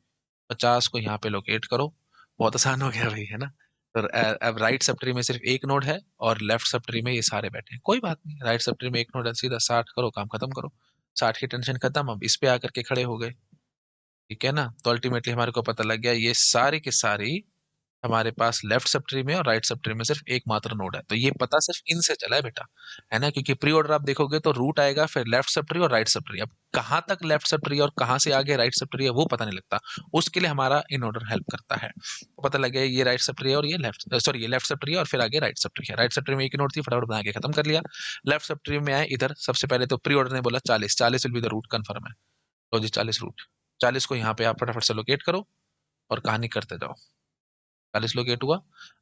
50 को यहाँ पे लोकेट करो, बहुत आसान हो गया भाई, है ना। तो अब राइट सब ट्री में सिर्फ एक नोड है और लेफ्ट सब ट्री में ये सारे बैठे हैं, कोई बात नहीं, राइट सब ट्री में एक नोड है, सीधा 60 करो, काम खत्म करो। 60 की टेंशन खत्म, अब इस पे आकर के खड़े हो गए, ठीक है ना। तो अल्टीमेटली हमारे को पता लग गया ये सारी की सारी हमारे पास लेफ्ट सब ट्री में और राइट सब ट्री में सिर्फ एकमात्र नोड है। तो ये पता सिर्फ इनसे चला है बेटा, है ना, क्योंकि प्री ऑर्डर आप देखोगे तो रूट आएगा, फिर लेफ्ट सब ट्री और राइट सब ट्री। अब कहाँ तक लेफ्ट सब ट्री और कहाँ से आगे राइट सब ट्री है वो पता नहीं लगता, उसके लिए हमारा इन ऑर्डर हेल्प करता है। तो पता लग गया ये राइट सब ट्री है और ये लेफ्ट, सॉरी ये लेफ्ट सब ट्री है और फिर आगे राइट सब ट्री है। राइट सब ट्री में एक ही नोड थी, फटाफट बना के खत्म कर लिया। लेफ्ट सब ट्री में आए इधर, सबसे पहले तो प्री ऑर्डर ने बोला 40, 40 will be the root, confirm है। तो जी 40 रूट, 40 को यहाँ पे आप फटाफट से लोकेट करो और कहानी करते जाओ। 40 लोकेट हुआ।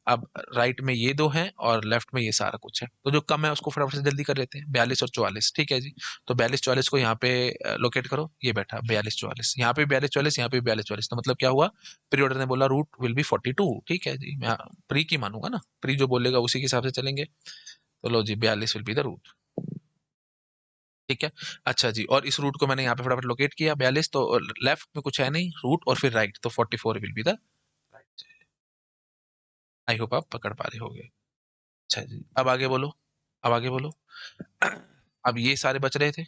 अब राइट में ये दो हैं और लेफ्ट में ये सारा कुछ है, तो जो कम है उसको फटाफट से जल्दी कर लेते हैं, 42 और 44, ठीक है जी। तो 42 44 को यहाँ पे लोकेट करो, ये बैठा 42 44, यहाँ पे 42 44, यहाँ पे 42 44, तो मतलब क्या हुआ, प्री ऑर्डर ने बोला रूट विल बी 42, ठीक है जी। मैं प्री की मानूंगा ना, प्री जो बोलेगा उसी के हिसाब से चलेंगे। तो लो जी 42 विल बी द रूट, ठीक है। अच्छा जी, और इस रूट को मैंने यहाँ पे फटाफट लोकेट किया 42, तो लेफ्ट में कुछ है नहीं रूट, और फिर राइट तो 44 will be the right. I hope आप पकड़ पा रहे होगे। अच्छा जी, अब आगे बोलो, अब आगे बोलो। अब ये सारे बच रहे थे,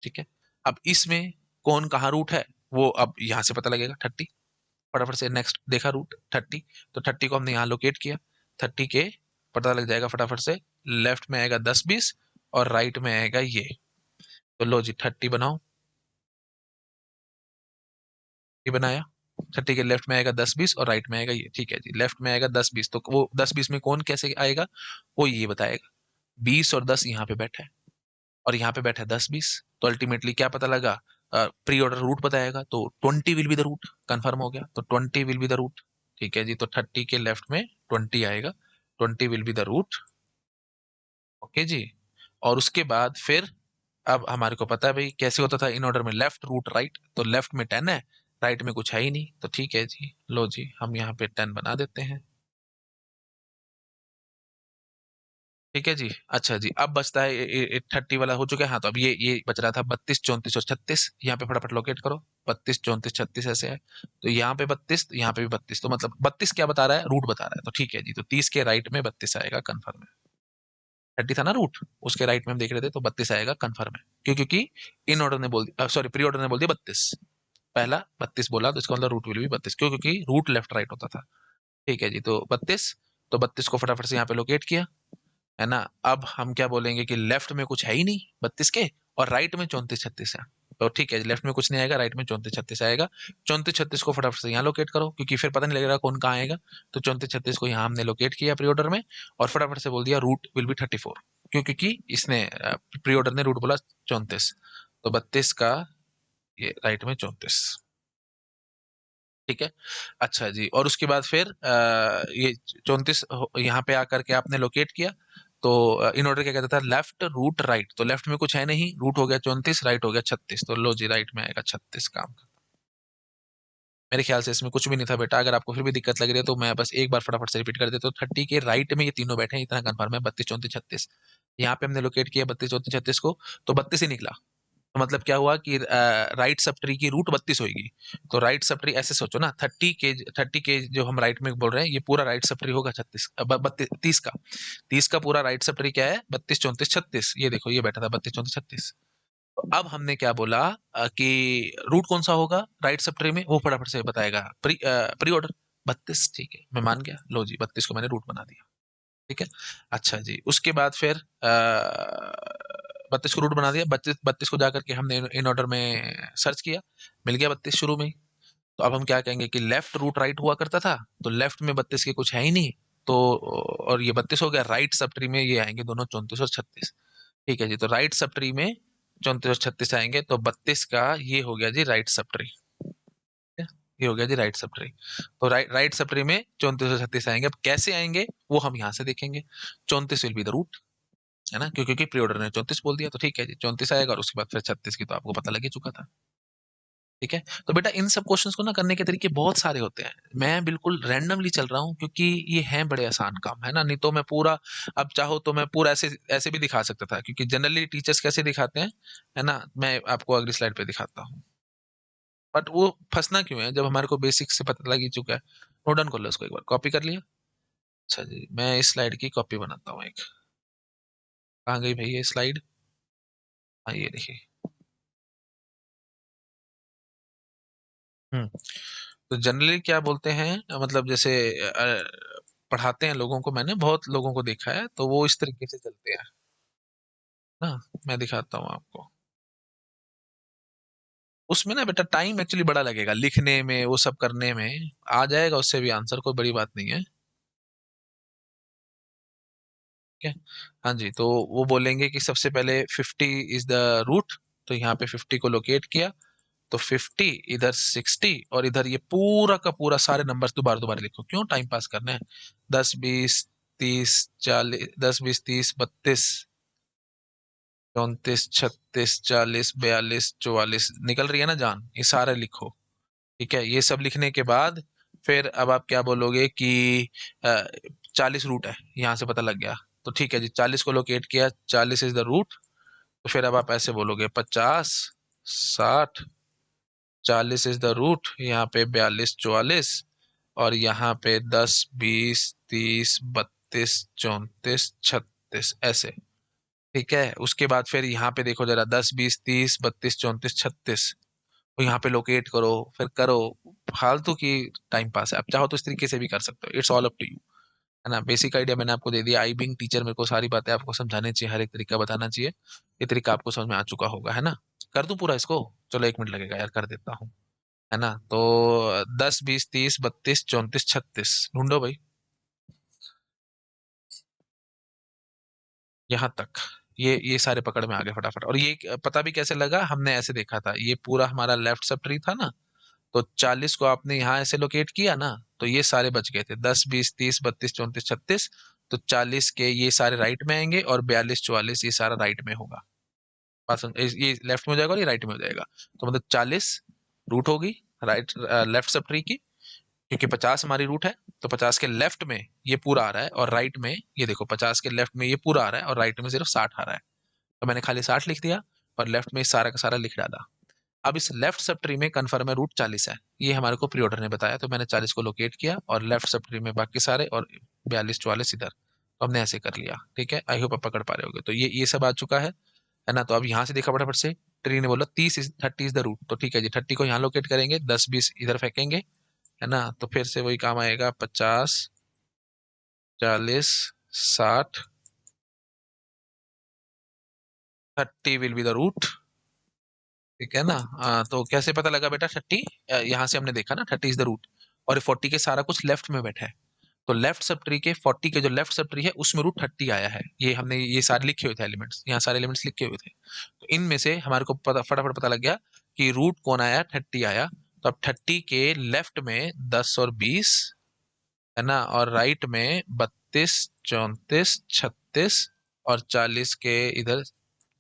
ठीक है। अब इसमें कौन कहाँ रूट है वो अब यहाँ से पता लगेगा, 30। फटाफट से नेक्स्ट देखा रूट 30, तो 30 को हमने यहाँ लोकेट किया, 30 के पता लग जाएगा फटाफट से, लेफ्ट में आएगा 10 20 और राइट में आएगा ये। तो लो जी 30 बनाओ, ये बनाया। 30 के लेफ्ट में आएगा 10 20 और राइट में आएगा ये, ठीक है जी। लेफ्ट में आएगा 10 20, तो वो 10 20 में कौन कैसे आएगा वो ये बताएगा। 20 और 10 यहाँ पे बैठा है और यहाँ पे बैठा है 10 20, तो अल्टीमेटली क्या पता लगा, प्री ऑर्डर रूट बताएगा, तो 20 will be the root, confirm हो गया। तो 20 विल बी द रूट, ठीक है जी। तो 30 के लेफ्ट में 20 आएगा, 20 will be the root, okay जी। और उसके बाद फिर अब हमारे को पता है भाई कैसे होता था इन ऑर्डर में, लेफ्ट रूट राइट, तो लेफ्ट में 10 है, राइट में कुछ है ही नहीं, तो ठीक है जी। लो जी हम यहाँ पे 10 बना देते हैं, ठीक है जी। अच्छा जी, अब बचता है 30 वाला हो चुका है, हाँ। तो अब ये बच रहा था 32 34 और 36, यहाँ पे फटाफट लोकेट करो। 32 34 36 ऐसे है, तो यहाँ पे 32, यहाँ पे भी 32, तो मतलब 32 क्या बता रहा है, रूट बता रहा है, तो ठीक है जी। तो 30 के राइट में 32 आएगा, कन्फर्म है। 30 था ना रूट, उसके राइट में हम देख रहे थे, तो 32 आएगा, कन्फर्म है। क्यों, क्योंकि इन ऑर्डर ने बोल दिया, सॉरी प्री ऑर्डर ने बोल दिया 32, पहला 32 बोला, तो इसका मतलब रूट विल भी 32, क्यों, क्योंकि रूट लेफ्ट राइट होता था, ठीक है जी। तो 32, तो 32 को फटाफट से यहाँ पे लोकेट किया, है ना। अब हम क्या बोलेंगे कि लेफ्ट में कुछ है ही नहीं 32 के, और राइट में 34 36 है, तो ठीक है, लेफ्ट में कुछ नहीं आएगा, राइट में 34 36 आएगा। 34 36 को फटाफट से यहाँ लोकेट करो, क्योंकि फिर पता नहीं लगेगा कौन कहाँ आएगा। तो 34 36 को यहाँ हमने लोकेट किया प्री ऑर्डर में, और फटाफट से बोल दिया रूट विल बी 34, क्यों, क्योंकि इसने प्री ऑर्डर ने रूट बोला 34, तो 32 का ये राइट में 34, ठीक है। अच्छा जी, और उसके बाद फिर ये 34 यहाँ पे आकर के आपने लोकेट किया, तो इन ऑर्डर क्या कहता था, लेफ्ट रूट राइट, तो लेफ्ट में कुछ है नहीं, रूट हो गया 34, राइट हो गया 36, तो लो जी राइट में आएगा 36, काम। मेरे ख्याल से इसमें कुछ भी नहीं था बेटा, अगर आपको फिर भी दिक्कत लग रही है तो मैं बस एक बार फटाफट से रिपीट कर देता हूँ। 30 के राइट में ये तीनों बैठे हैं, इतना कंफर्म है, 32 34 36। यहाँ पे हमने लोकेट किया 32 34 36 को, तो 32 ही निकला। तो मतलब क्या हुआ कि राइट सब ट्री की रूट 32 होगी। तो राइट सब ट्री ऐसे सोचो ना, 30 के जो हम राइट में बोल रहे हैं, ये पूरा राइट सब ट्री होगा 36 30 का, 30 का पूरा राइट सब ट्री क्या है, 32 34 36, ये देखो ये बैठा था 32 34 36। तो अब हमने क्या बोला, कि रूट कौन सा होगा राइट सब ट्री में, वो फटाफट से बताएगा प्री ऑर्डर 32, ठीक है मैं मान गया। लो जी 32 को मैंने रूट बना दिया, ठीक है। अच्छा जी, उसके बाद फिर 32 को रूट बना दिया, 32 32 को जाकर के हमने इन ऑर्डर में सर्च किया, मिल गया 32 शुरू में ही। तो अब हम क्या कहेंगे कि लेफ्ट रूट राइट हुआ करता था, तो लेफ्ट में 32 के कुछ है ही नहीं, तो और ये 32 हो गया, राइट सब ट्री में ये आएंगे दोनों 34 और 36, ठीक है जी। तो राइट सब ट्री में 34 और 36 आएंगे, तो 32 का ये हो गया जी राइट सब ट्री, ये हो गया जी राइट सब ट्री। तो राइट सब ट्री में 34 और 36 आएंगे, अब कैसे आएंगे वो हम यहाँ से देखेंगे। 34 विल बी द रूट, है ना, क्योंकि प्री ऑर्डर ने 34 बोल दिया, तो ठीक है जी 34 आएगा, और उसके बाद फिर 36 की तो आपको पता लग ही चुका था, ठीक है। तो बेटा इन सब क्वेश्चंस को ना करने के तरीके बहुत सारे होते हैं, मैं बिल्कुल रैंडमली चल रहा हूँ, क्योंकि ये हैं बड़े आसान काम, है ना। नहीं तो मैं पूरा, अब चाहो तो मैं पूरा ऐसे ऐसे भी दिखा सकता था, क्योंकि जनरली टीचर्स कैसे दिखाते हैं, है ना, मैं आपको अगली स्लाइड पे दिखाता हूँ। बट वो फंसना क्यों है जब हमारे को बेसिक से पता लग ही चुका है। नोट डाउन कर लो इसको, एक बार कॉपी कर लिया। अच्छा जी, मैं इस स्लाइड की कॉपी बनाता हूँ एक, कहाँ गई भाई ये स्लाइड, हाँ ये देखिए। तो जनरली क्या बोलते हैं, मतलब जैसे पढ़ाते हैं लोगों को, मैंने बहुत लोगों को देखा है, तो वो इस तरीके से चलते हैं ना। मैं दिखाता हूँ आपको। उसमें ना बेटा टाइम एक्चुअली बड़ा लगेगा लिखने में, वो सब करने में। आ जाएगा उससे भी आंसर, कोई बड़ी बात नहीं है। ठीक है। हाँ जी, तो वो बोलेंगे कि सबसे पहले 50 इज द रूट। तो यहाँ पे 50 को लोकेट किया, तो 50 इधर 60, और इधर ये पूरा का पूरा सारे नंबर्स दोबारा दोबारा लिखो, क्यों टाइम पास करना है। 10 20 30 40, 10 20 30 32 34 36 40 42 44, निकल रही है ना जान, ये सारे लिखो। ठीक है, ये सब लिखने के बाद फिर अब आप क्या बोलोगे कि 40 रूट है, यहाँ से पता लग गया। तो ठीक है जी, 40 को लोकेट किया, 40 इज द रूट। तो फिर अब आप ऐसे बोलोगे 50 60, 40 इज द रूट, यहाँ पे 42 44, और यहाँ पे 10 20 30 32 34 36, ऐसे। ठीक है, उसके बाद फिर यहाँ पे देखो जरा, 10 20 30 32 34 36, तो यहाँ पे लोकेट करो, फिर करो। फालतू की टाइम पास है, आप चाहो तो इस तरीके से भी कर सकते हो, it's all up to you. है ना, बेसिक आइडिया मैंने आपको दे दिया। आई बिंग टीचर, मेरे को सारी बातें आपको समझानी चाहिए, हर एक तरीका बताना चाहिए। ये तरीका आपको समझ में आ चुका होगा, है ना। कर दूं पूरा इसको? चलो 1 मिनट लगेगा यार, कर देता हूँ। है ना, तो 10 20 30 32 34 36 ढूंढो भाई, यहाँ तक। ये सारे पकड़ में आ गए फटाफट। और ये पता भी कैसे लगा, हमने ऐसे देखा था, ये पूरा हमारा लेफ्ट सब ट्री था ना, तो 40 को आपने यहाँ ऐसे लोकेट किया ना, तो ये सारे बच गए थे, 10 20 30 32 34 36। तो 40 के ये सारे राइट में आएंगे, और 42 44 ये सारा राइट में होगा। ये लेफ्ट में हो जाएगा और ये राइट में हो जाएगा। तो मतलब 40 रूट होगी, राइट लेफ्ट सब ट्री की, क्योंकि 50 हमारी रूट है। तो 50 के लेफ्ट में ये पूरा आ रहा है, और राइट में ये देखो, 50 के लेफ्ट में ये पूरा आ रहा है, और राइट में सिर्फ 60 आ रहा है। तो मैंने खाली 60 लिख दिया, और लेफ्ट में सारा का सारा लिख डाला। अब इस लेफ्ट सब ट्री में कन्फर्म है रूट 40 है, ये हमारे को प्री ऑर्डर ने बताया, तो मैंने 40 को लोकेट किया, और लेफ्ट सब ट्री में बाकी सारे, और 42 44 इधर। तो हमने ऐसे कर लिया। ठीक है, आई होप आप पकड़ पा रहे होगे। तो ये सब आ चुका है ना। तो अब यहाँ से देखा फटाफट से, ट्री ने बोला 30 इज द रूट, तो ठीक है जी, 30 को यहाँ लोकेट करेंगे, 10 20 इधर फेंकेंगे। है ना, तो फिर से वही काम आएगा, 50 40 60, 30 विल बी द रूट। ठीक है ना। तो कैसे पता लगा बेटा 30? यहाँ से हमने देखा ना 30 इज द रूट, और 40 के सारा कुछ लेफ्ट में बैठा है। तो लेफ्ट सब ट्री के 40 के जो लेफ्ट सब ट्री है उसमें रूट 30 आया है, ये हमने ये सारे लिखे हुए थे एलिमेंट्स, यहाँ सारे एलिमेंट्स लिखे हुए थे। तो इनमें से हमारे को पता फटाफट पता लग गया कि रूट कौन आया, 30 आया। तो अब 30 के लेफ्ट में 10 और 20, है ना, और राइट में 32 34 36, और 40 के इधर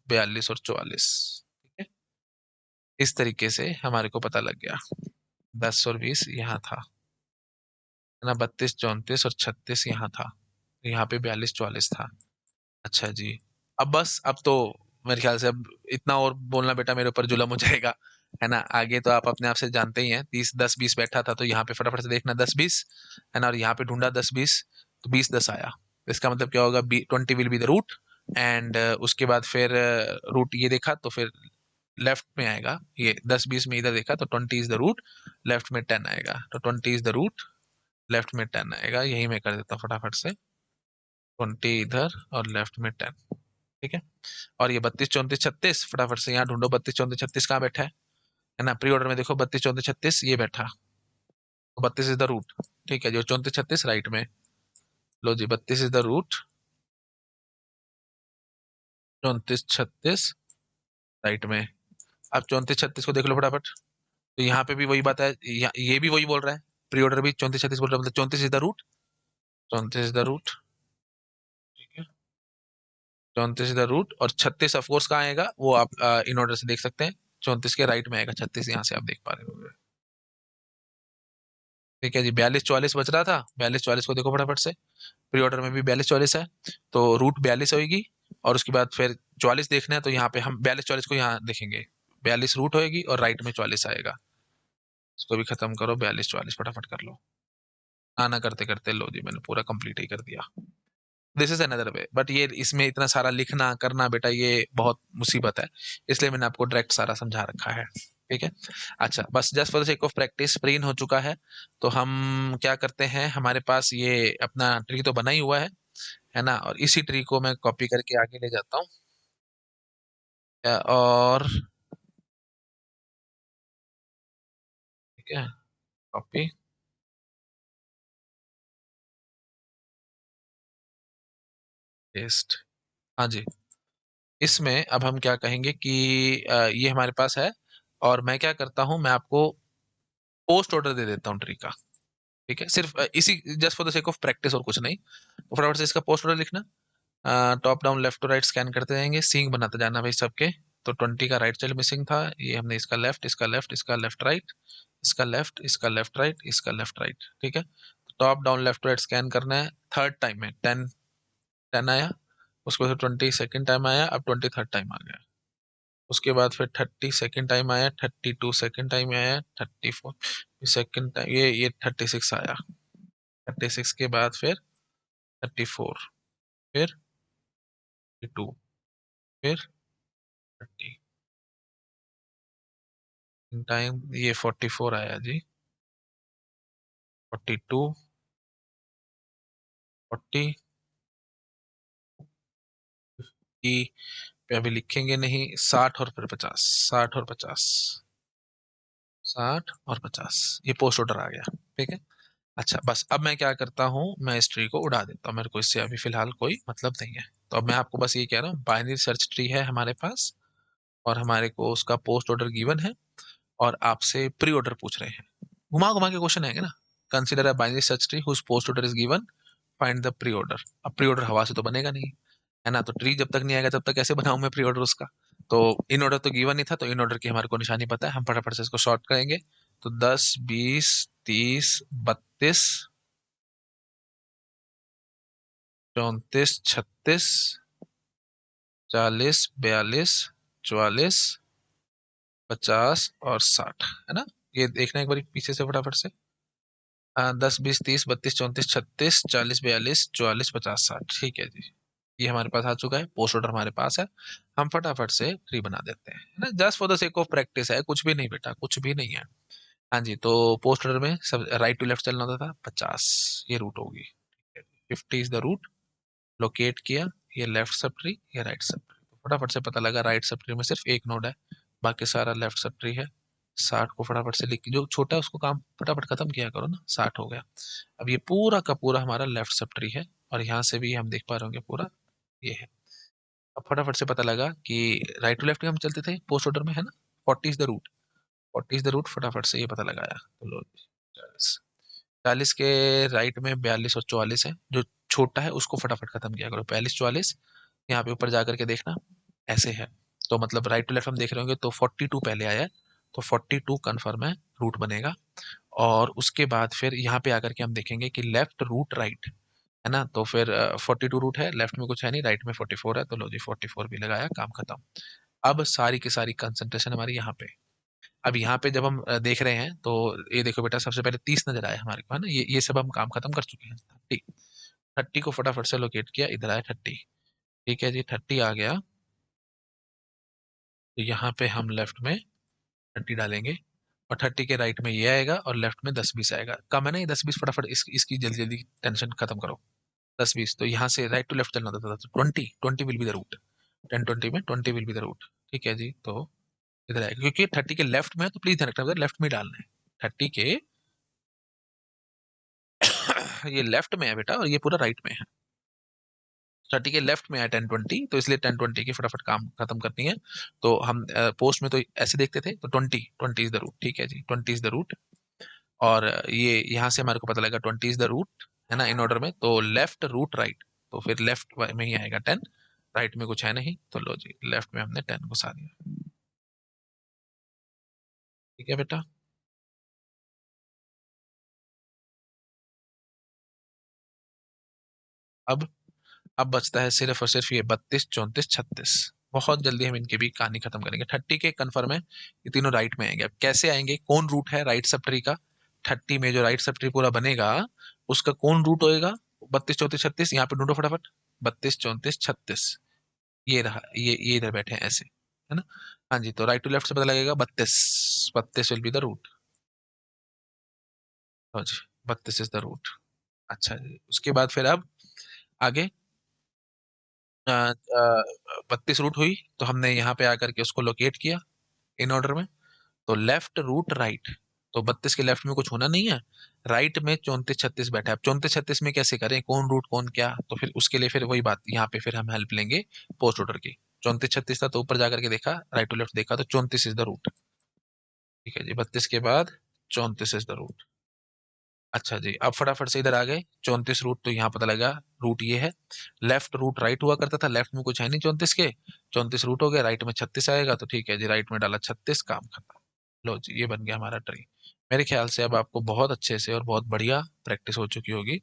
42 और 44। ठीक है, इस तरीके से हमारे को पता लग गया। 10 और 20 यहाँ था, है ना, 32 34 और 36 यहाँ था, यहाँ पे 42 44 था। अच्छा जी, अब बस, अब तो मेरे ख्याल से अब इतना और बोलना बेटा मेरे ऊपर जुल्म हो जाएगा। है ना, आगे तो आप अपने आप से जानते ही हैं, 30 10 20 बैठा था, तो यहाँ पे फटाफट से देखना 10 20। है ना, और यहाँ पे ढूंढा 10 20, तो 20 10 आया। तो इसका मतलब क्या होगा, 20 will be the root. And उसके बाद फिर रूट ये देखा, तो फिर लेफ्ट में आएगा, ये 10 20 में इधर देखा, तो 20 इज द रूट, लेफ्ट में 10 आएगा, तो 20 इज द रूट, लेफ्ट में 10 आएगा। यही मैं कर देता हूँ फटाफट से, 20 इधर और लेफ्ट में 10। ठीक है, और ये 32 34 36, फटाफट से यहाँ ढूंढो, 32 34 36 कहाँ बैठा है ना, प्री ऑर्डर में देखो, 32 34 36 ये बैठा, तो 32 इज द रूट। ठीक है, जो 34 36 राइट में, लो जी, 32 इज द रूट, 34 36 राइट में। अब 34 36 को देख लो फटाफट, तो यहाँ पे भी वही बात है, ये भी वही बोल रहा है, प्री ऑर्डर भी 34 36 बोल रहा है, मतलब 34 is the root, 34 is the root. ठीक है, 34 इज द रूट, और 36 ऑफकोर्स कहाँ आएगा, वो आप इन ऑर्डर से देख सकते हैं, 34 के राइट में आएगा 36, यहाँ से आप देख पा रहे हो। ठीक है जी, 42 44 बच रहा था, 42 44 को देखो फटाफट से, प्री ऑर्डर में भी 42 44 है, तो रूट 42 होगी। और उसके बाद फिर 44 देखना है, तो यहाँ पे हम 42 44 को यहाँ देखेंगे, 42 रूट होएगी, और राइट में 44 आएगा। इसको भी खत्म करो, 42 44 फटाफट कर लो। ना करते करते लो जी, मैंने पूरा कंप्लीट ही कर दिया। This is another way, but ये इसमें इतना सारा लिखना करना बेटा, ये बहुत मुसीबत है, इसलिए मैंने आपको डायरेक्ट सारा समझा रखा है। ठीक है। अच्छा, बस just for the sake of practice preen हो चुका है। तो हम क्या करते हैं, हमारे पास ये अपना ट्री तो बना ही हुआ है ना, और इसी ट्री को मैं कॉपी करके आगे ले जाता हूँ। और ठीक है, कॉपी पेस्ट। हाँ जी। इसमें अब हम क्या कहेंगे कि ये हमारे पास है, और मैं क्या करता हूँ, मैं आपको पोस्ट ऑर्डर दे देता हूँ ट्री का। ठीक है, सिर्फ इसी just for the sake of practice, और कुछ नहीं। तो फटाफट से इसका पोस्ट ऑर्डर लिखना। Top down left to right scan करते जाएंगे, सींग बनाते जाना भाई सबके। तो 20 का राइट चाइल्ड मिसिंग था, ये हमने इसका लेफ्ट, इसका लेफ्ट, इसका लेफ्ट राइट, इसका लेफ्ट, इसका लेफ्ट राइट, इसका लेफ्ट राइट। ठीक है, top down left right scan करना है। थर्ड टाइम में 10, 10 आया। उसके बाद 20 सेकेंड टाइम आया, अब 20 थर्ड टाइम आ गया। उसके बाद फिर 30 सेकेंड टाइम आया, 32 सेकेंड टाइम आया, 34 सेकेंड टाइम, ये 36 आया। 36 के बाद फिर 34, फिर 32, फिर 30 टाइम, ये 44 आया जी। 42, 40 की पे अभी लिखेंगे नहीं, 60 और फिर 50, 60 और 50, 60 और 50, ये पोस्ट ऑर्डर आ गया। ठीक है। अच्छा, बस अब मैं क्या करता हूँ, मैं इस ट्री को उड़ा देता हूँ, मेरे को इससे अभी फिलहाल कोई मतलब नहीं है। तो अब मैं आपको बस ये कह रहा हूँ, बाइनरी सर्च ट्री है हमारे पास, और हमारे को उसका पोस्ट ऑर्डर गिवन है, और आपसे प्री ऑर्डर पूछ रहे हैं। घुमा घुमा के क्वेश्चन आएंगे ना। Consider a binary search tree whose postorder is given, find the pre order. अब प्री ऑर्डर हवा से तो बनेगा नहीं, है ना, तो ट्री जब तक नहीं आएगा तब तक कैसे बनाऊं मैं प्री ऑर्डर उसका। तो इन ऑर्डर तो गिवन नहीं था, तो इन ऑर्डर की हमारे को निशानी पता है, हम फटाफट से इसको शॉर्ट करेंगे। तो 10, 20, 30, 32, 34, 36, 40, 42, 44, 50 और 60, है ना। ये देखना एक बार पीछे से फटाफट से। 10, 20, 30, 32, 34, 36, 40, 42, 44, 50, 60, ठीक है जी। ये हमारे पास आ चुका है, पोस्ट ऑर्डर हमारे पास है। हम फटाफट से ट्री बना देते हैं, है ना, just for the sake of practice है, कुछ भी नहीं बेटा, कुछ भी नहीं है। हाँ जी, तो पोस्ट ऑर्डर में सब राइट टू लेफ्ट चलना होता था, 50 ये रूट होगी। 50 इज द रूट। लोकेट किया, ये लेफ्ट सब ट्री, ये राइट सब ट्री। तो फटाफट से पता लगा राइट सब ट्री में सिर्फ एक नोड है, बाकी सारा लेफ्ट सब ट्री है। 60 को फटाफट से लिख, जो छोटा है उसको काम फटाफट खत्म किया करो ना, 60 हो गया। अब ये पूरा का पूरा हमारा लेफ्ट सब ट्री है, और यहाँ से भी हम देख पा रहे होंगे पूरा ये है। अब फटाफट से पता लगा कि राइट टू लेफ्ट में हम चलते थे पोस्ट ऑर्डर में, है ना। 40 is the root, 40 is the root, फटाफट से ये पता लगाया। तो लो 40, 40 के राइट में 42 और 44 है, जो छोटा है उसको फटाफट खत्म किया करो। 42, 44, यहाँ पे ऊपर जाकर के देखना, ऐसे है। तो मतलब राइट टू लेफ्ट हम देख रहे होंगे, तो 42 पहले आया है, तो 42 कन्फर्म है, रूट बनेगा। और उसके बाद फिर यहाँ पे आकर के हम देखेंगे कि लेफ्ट रूट राइट, है ना, तो फिर 42 रूट है, लेफ्ट में कुछ है नहीं, राइट में 44 है, तो लो जी 44 भी लगाया, काम खत्म। अब सारी की सारी कंसंट्रेशन हमारी यहाँ पे। अब यहाँ पे जब हम देख रहे हैं, तो ये देखो बेटा, सबसे पहले 30 नजर आया हमारे को, है ना, ये सब हम काम खत्म कर चुके हैं। 30, 30 को फटाफट से लोकेट किया, इधर आया 30। ठीक है जी, 30 आ गया। तो यहाँ पे हम लेफ्ट में 30 डालेंगे, और 30 के राइट में ये आएगा, और लेफ्ट में 10, 20 आएगा। कम है ना ये 10, 20, फटाफट इसकी जल्दी जल्दी टेंशन खत्म करो। 10, 20, तो यहाँ से राइट टू लेफ्ट चलना होता था, तो 20, 20 विल बी द रूट। 10, 20 में 20 विल बी द रूट। ठीक है जी, तो इधर आएगा, क्योंकि 30 के लेफ्ट में है, तो प्लीज ध्यान रखना लेफ्ट में डालना है। 30 के ये लेफ्ट में है बेटा, और ये पूरा राइट में है। 30 के लेफ्ट में है 10, 20, तो इसलिए 10, 20 की फटाफट काम खत्म करनी है। तो हम पोस्ट में तो ऐसे देखते थे, तो 20, 20 इज द रूट। ठीक है जी, 20 इज द रूट। और ये यहाँ से हमारे को पता लगा 20 इज द रूट, है ना, इन ऑर्डर में। तो लेफ्ट रूट राइट, तो फिर लेफ्ट में ही आएगा 10, राइट में कुछ है नहीं, तो लो जी लेफ्ट में हमने 10 घुसा दिया। ठीक है बेटा। अब अब बचता है सिर्फ और सिर्फ ये 32, 34, 36। बहुत जल्दी हम इनकी भी कहानी खत्म करेंगे। 30 के कन्फर्म है, ये तीनों राइट में आएंगे। अब कैसे आएंगे, कौन रूट है राइट सब ट्री का। 30 में जो राइट सब ट्री पूरा बनेगा, उसका कौन रूट होएगा। 32, 34, 36, यहाँ पे ढूंढो फटाफट। 32, 34, 36, ये रहा, ये इधर बैठे हैं ऐसे, है ना। हाँ जी, तो राइट टू लेफ्ट से पता लगेगा 32, 32 विल बी द रूट। हाँ जी, 32 इज द रूट। अच्छा जी, उसके बाद फिर अब आगे 32 रूट हुई, तो हमने यहाँ पे आकर के उसको लोकेट किया इन ऑर्डर में। तो लेफ्ट रूट राइट, तो 32 के लेफ्ट में कुछ होना नहीं है, राइट में 34 36 बैठा है। अब 34 36 में कैसे करें, कौन रूट कौन क्या, तो फिर उसके लिए फिर वही बात, यहाँ पे फिर हम हेल्प लेंगे पोस्ट ऑर्डर की। 34 36 था तो ऊपर जाकर के देखा, राइट टू लेफ्ट देखा, तो 34 इज द रूट। ठीक है जी, 32 के बाद 34 इज द रूट। अच्छा जी, अब फटाफट से इधर आ गए, 34 रूट, तो यहाँ पता लगा रूट ये है। लेफ्ट रूट राइट हुआ करता था, लेफ्ट में कुछ है नहीं 34 के, 34 रूट हो गया, राइट में 36 आएगा, तो ठीक है जी, राइट में डाला 36, काम खत्म। लो जी, ये बन गया हमारा ट्री। मेरे ख्याल से अब आपको बहुत अच्छे से और बहुत बढ़िया प्रैक्टिस हो चुकी होगी,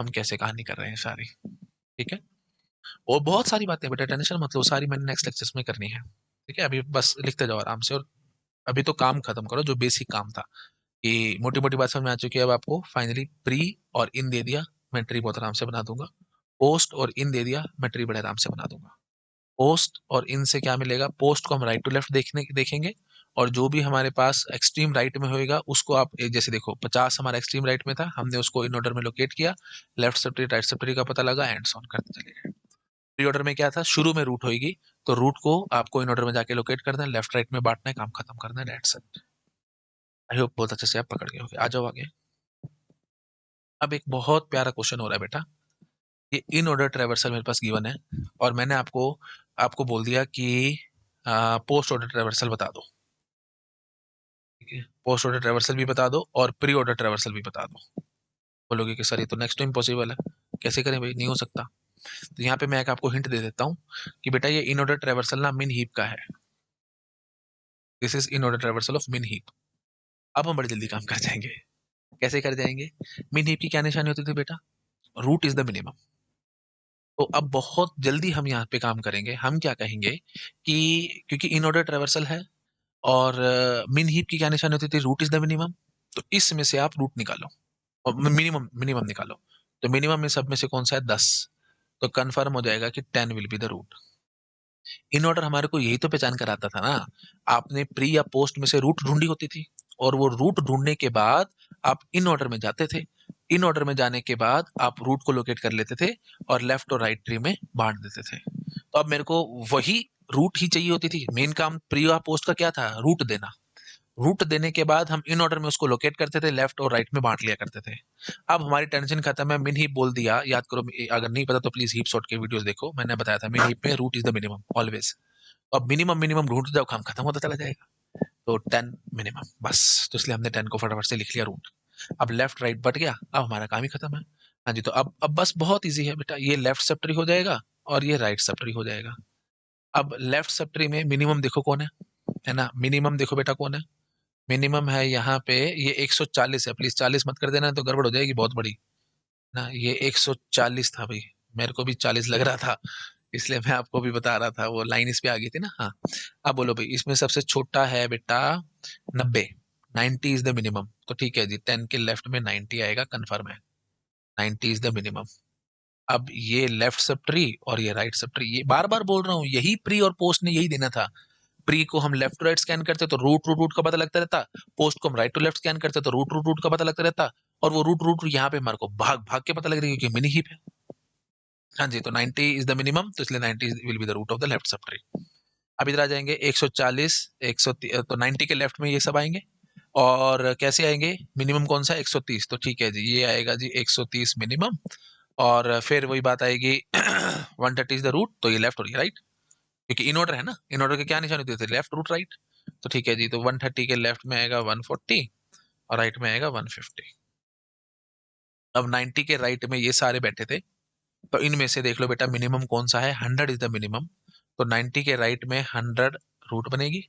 हम कैसे कहानी कर रहे हैं सारी। ठीक है, और बहुत सारी बातें बेटा, टेंशन मत लो, सारी मैंने नेक्स्ट लेक्चर्स में करनी है। ठीक है, अभी बस लिखते जाओ आराम से, और अभी तो काम खत्म करो जो बेसिक काम था। कि मोटी मोटी बात समझ में आ चुकी है अब आपको। फाइनली प्री और इन दे दिया, मैं ट्री बहुत आराम से बना दूंगा। पोस्ट और इन दे दिया, मैं ट्री बड़े आराम से बना दूंगा। पोस्ट और इन से क्या मिलेगा, पोस्ट को हम राइट टू लेफ्ट देखेंगे, और जो भी हमारे पास एक्सट्रीम राइट में होएगा उसको आप जैसे देखो 50 हमारा एक्सट्रीम राइट में था, हमने उसको इन ऑर्डर में लोकेट किया, left sub tree right sub tree का पता लगा, एंड ऑन करते चले गए। प्री ऑर्डर में क्या था, शुरू में रूट होगी, तो रूट को आपको इन ऑर्डर में जाके लोकेट करना है, लेफ्ट राइट में बांटना है, काम खत्म करना है, दैट्स इट। आई होप बहुत अच्छे से आप पकड़ गए होंगे। आ जाओ आगे। अब एक बहुत प्यारा क्वेश्चन हो रहा है बेटा, ये इन ऑर्डर ट्रेवर्सल मेरे पास गिवन है, और मैंने आपको आपको बोल दिया कि पोस्ट ऑर्डर ट्रेवर्सल बता दो। ठीक है, पोस्ट ऑर्डर ट्रेवर्सल भी बता दो और प्री ऑर्डर ट्रेवर्सल भी बता दो। बोलोगे कि सर ये तो नेक्स्ट टाइम पॉसिबल है, कैसे करें भाई, नहीं हो सकता। तो यहाँ पे मैं एक आपको हिंट दे देता हूँ कि बेटा ये इन ऑर्डर ट्रेवर्सल ना मिन हीप का है। This is in order traversal of मिन हीप। अब हम बड़ी जल्दी काम कर जाएंगे। कैसे कर जाएंगे, मिन हीप की क्या निशानी होती थी बेटा, रूट इज द मिनिमम। तो अब बहुत जल्दी हम यहाँ पे काम करेंगे, हम क्या कहेंगे कि क्योंकि इन ऑर्डर ट्रेवर्सल है, और मिन हीप की क्या निशानी होती थी, रूट इज द मिनिमम, तो इसमें से आप रूट निकालो और मिनिमम मिनिमम निकालो। तो मिनिमम में सब में से कौन सा है, 10, तो कंफर्म हो जाएगा कि 10 will be the root. In order हमारे को यही तो पहचान कराता था ना, आपने प्री या पोस्ट में से रूट ढूंढी होती थी, और वो रूट ढूंढने के बाद आप इन ऑर्डर में जाते थे, इन ऑर्डर में जाने के बाद आप रूट को लोकेट कर लेते थे और लेफ्ट और राइट ट्री में बांट देते थे। तो अब मेरे को वही रूट ही चाहिए होती थी, मेन काम प्री और पोस्ट का क्या था, रूट देना। रूट देने के बाद हम इन ऑर्डर में उसको लोकेट करते थे, लेफ्ट और राइट में बांट लिया करते थे। अब हमारी टेंशन खत्म है, मिन हीप बोल दिया, याद करो, अगर नहीं पता तो प्लीज हीप सॉर्ट के वीडियोस देखो, मैंने बताया था मिन हीप में root is the minimum always. अब मिनिमम मिनिमम ढूंढते जाओ, काम खत्म होता चला जाएगा। तो 10 मिनिमम बस, तो इसलिए हमने 10 को फटाफट से लिख लिया रूट। अब लेफ्ट राइट बट गया, अब हमारा काम ही खत्म है। हाँ जी, तो अब बस बहुत इजी है बेटा, ये लेफ्ट सब ट्री हो जाएगा और ये राइट सब ट्री हो जाएगा। अब लेफ्ट सब ट्री में मिनिमम देखो कौन है ना, मिनिमम देखो बेटा कौन है, मिनिमम है यहाँ पे, ये 140 है, प्लीज 40 मत कर देना तो गड़बड़ हो जाएगी बहुत बड़ी ना, ये 140 था भाई, मेरे को भी 40 लग रहा था, इसलिए मैं आपको भी बता रहा था, वो लाइन इस पे आ गई थी ना। हाँ, अब बोलो भाई, इसमें सबसे छोटा है बेटा 90, 90 इज द मिनिमम, तो ठीक है जी, 10 के लेफ्ट में 90 आएगा, कंफर्म है, 90 इज द मिनिमम। अब ये लेफ्ट सब ट्री और ये राइट सब ट्री, ये बार बार बोल रहा हूँ, यही प्री और पोस्ट ने यही देना था। प्री को हम लेफ्ट टू राइट स्कैन करते तो रूट रूट रूट का पता लगता रहता, पोस्ट को हम राइट टू लेफ्ट स्कैन करते तो रूट रूट रूट का पता लगता रहता, और वो रूट रूट यहाँ पे हमारे को भाग भाग के पता लग रही है क्योंकि मिनी हीप है। हाँ जी, तो 90 इज द मिनिमम, तो इसलिए 90 will be the root of the left sub tree. अब इधर आ जाएंगे 140, 100, तो 90 के लेफ्ट में ये सब आएंगे, और कैसे आएंगे, मिनिमम कौन सा 130, तो ठीक है जी, ये आएगा जी 130 मिनिमम। और फिर वही बात आएगी 130 इज द रूट, तो ये लेफ्ट और ये राइट, क्योंकि इन ऑर्डर है ना, इन ऑर्डर के क्या निशान होते थे, लेफ्ट रूट राइट। तो ठीक है जी, तो 130 के लेफ्ट में आएगा 140 और राइट में आएगा 150। अब 90 के राइट में ये सारे बैठे थे, तो इनमें से देख लो बेटा मिनिमम कौन सा है, 100 इज द मिनिमम, तो 90 के राइट में 100 रूट बनेगी।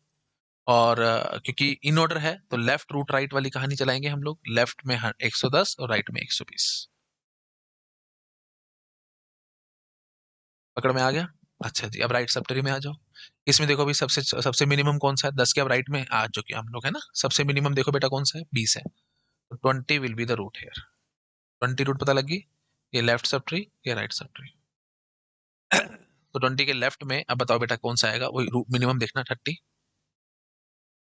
और क्योंकि इन ऑर्डर है तो लेफ्ट रूट राइट वाली कहानी चलाएंगे हम लोग, लेफ्ट में 110 और राइट में 120। पकड़ में आ गया। अच्छा जी, अब राइट सब्टरी में आ जाओ। इसमें देखो अभी सबसे सबसे मिनिमम कौन सा है, 10 के अब राइट में आ चुके हम लोग है ना, सबसे मिनिमम देखो बेटा कौन सा है, 20 है, तो 20 will be the root here. 20 root पता लगी, ये लेफ्ट सब ट्री, ये राइट सब ट्री। तो 20 के लेफ्ट में अब बताओ बेटा कौन सा आएगा, वही रूट मिनिमम देखना 30,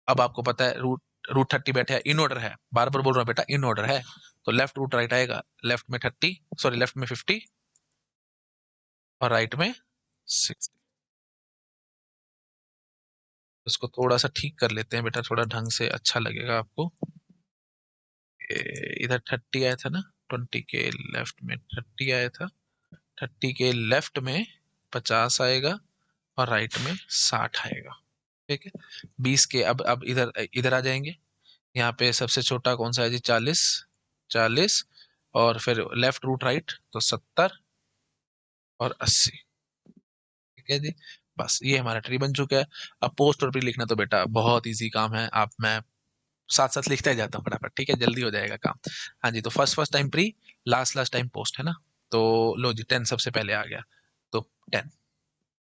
अब आपको पता है रूट 30 बैठे है, इन ऑर्डर है, बार बार बोल रहा हूँ बेटा इन ऑर्डर है, तो लेफ्ट रूट राइट आएगा, लेफ्ट में 50 और राइट में 60। इसको थोड़ा सा ठीक कर लेते हैं बेटा, थोड़ा ढंग से अच्छा लगेगा आपको। इधर 30 आया था ना, 20 के लेफ्ट में 30 आया था, 30 के लेफ्ट में 50 आएगा और राइट में 60 आएगा। ठीक है, 20 के अब इधर इधर आ जाएंगे। यहाँ पे सबसे छोटा कौन सा है जी, 40, 40 और फिर लेफ्ट रूट राइट तो 70 और 80। ठीक है जी, बस ये हमारा ट्री बन चुका है। अब पोस्ट और प्री लिखना तो बेटा बहुत इजी काम है, आप मैं साथ साथ लिखता ही जाता हूँ फटाफट, ठीक है, जल्दी हो जाएगा काम। हाँ जी, तो first first time pre, last last time post, है ना। तो लो जी, 10 सबसे पहले आ गया, तो 10,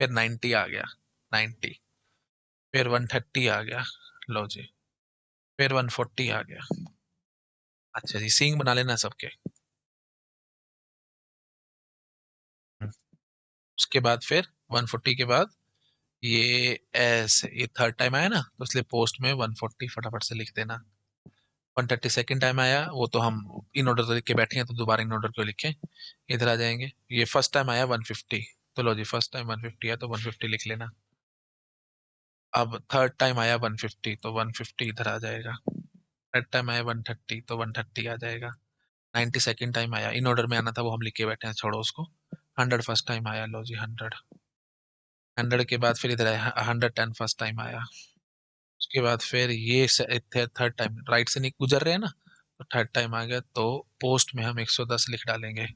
फिर 90 आ गया, 90, फिर 130 आ गया, लो जी, फिर 140 आ गया। अच्छा जी, सींग बना लेना सबके। उसके बाद फिर 140 के बाद ये ऐसे, ये थर्ड टाइम आया ना, तो इसलिए पोस्ट में 140 फटाफट से लिख देना। 130 सेकेंड टाइम आया, वो तो हम इन ऑर्डर तो लिख के बैठे हैं, तो दोबारा इन ऑर्डर क्यों लिखें, इधर आ जाएंगे। ये फर्स्ट टाइम आया 150, तो लो जी फर्स्ट टाइम 150 है तो 150 लिख लेना। अब थर्ड टाइम आया 150, तो 150 इधर आ जाएगा। थर्ड टाइम आया 130, तो 130 आ जाएगा। 90 सेकेंड टाइम आया, इन ऑर्डर में आना था, वो हम लिख के बैठे हैं, छोड़ो उसको। 100 फर्स्ट टाइम आया, लो जी 100। 100 के बाद फिर इधर आया 110 फर्स्ट टाइम आया। उसके बाद फिर ये थर्ड टाइम राइट से नहीं गुजर रहे हैं ना, तो थर्ड टाइम आ गया, तो पोस्ट में हम 110 लिख डालेंगे।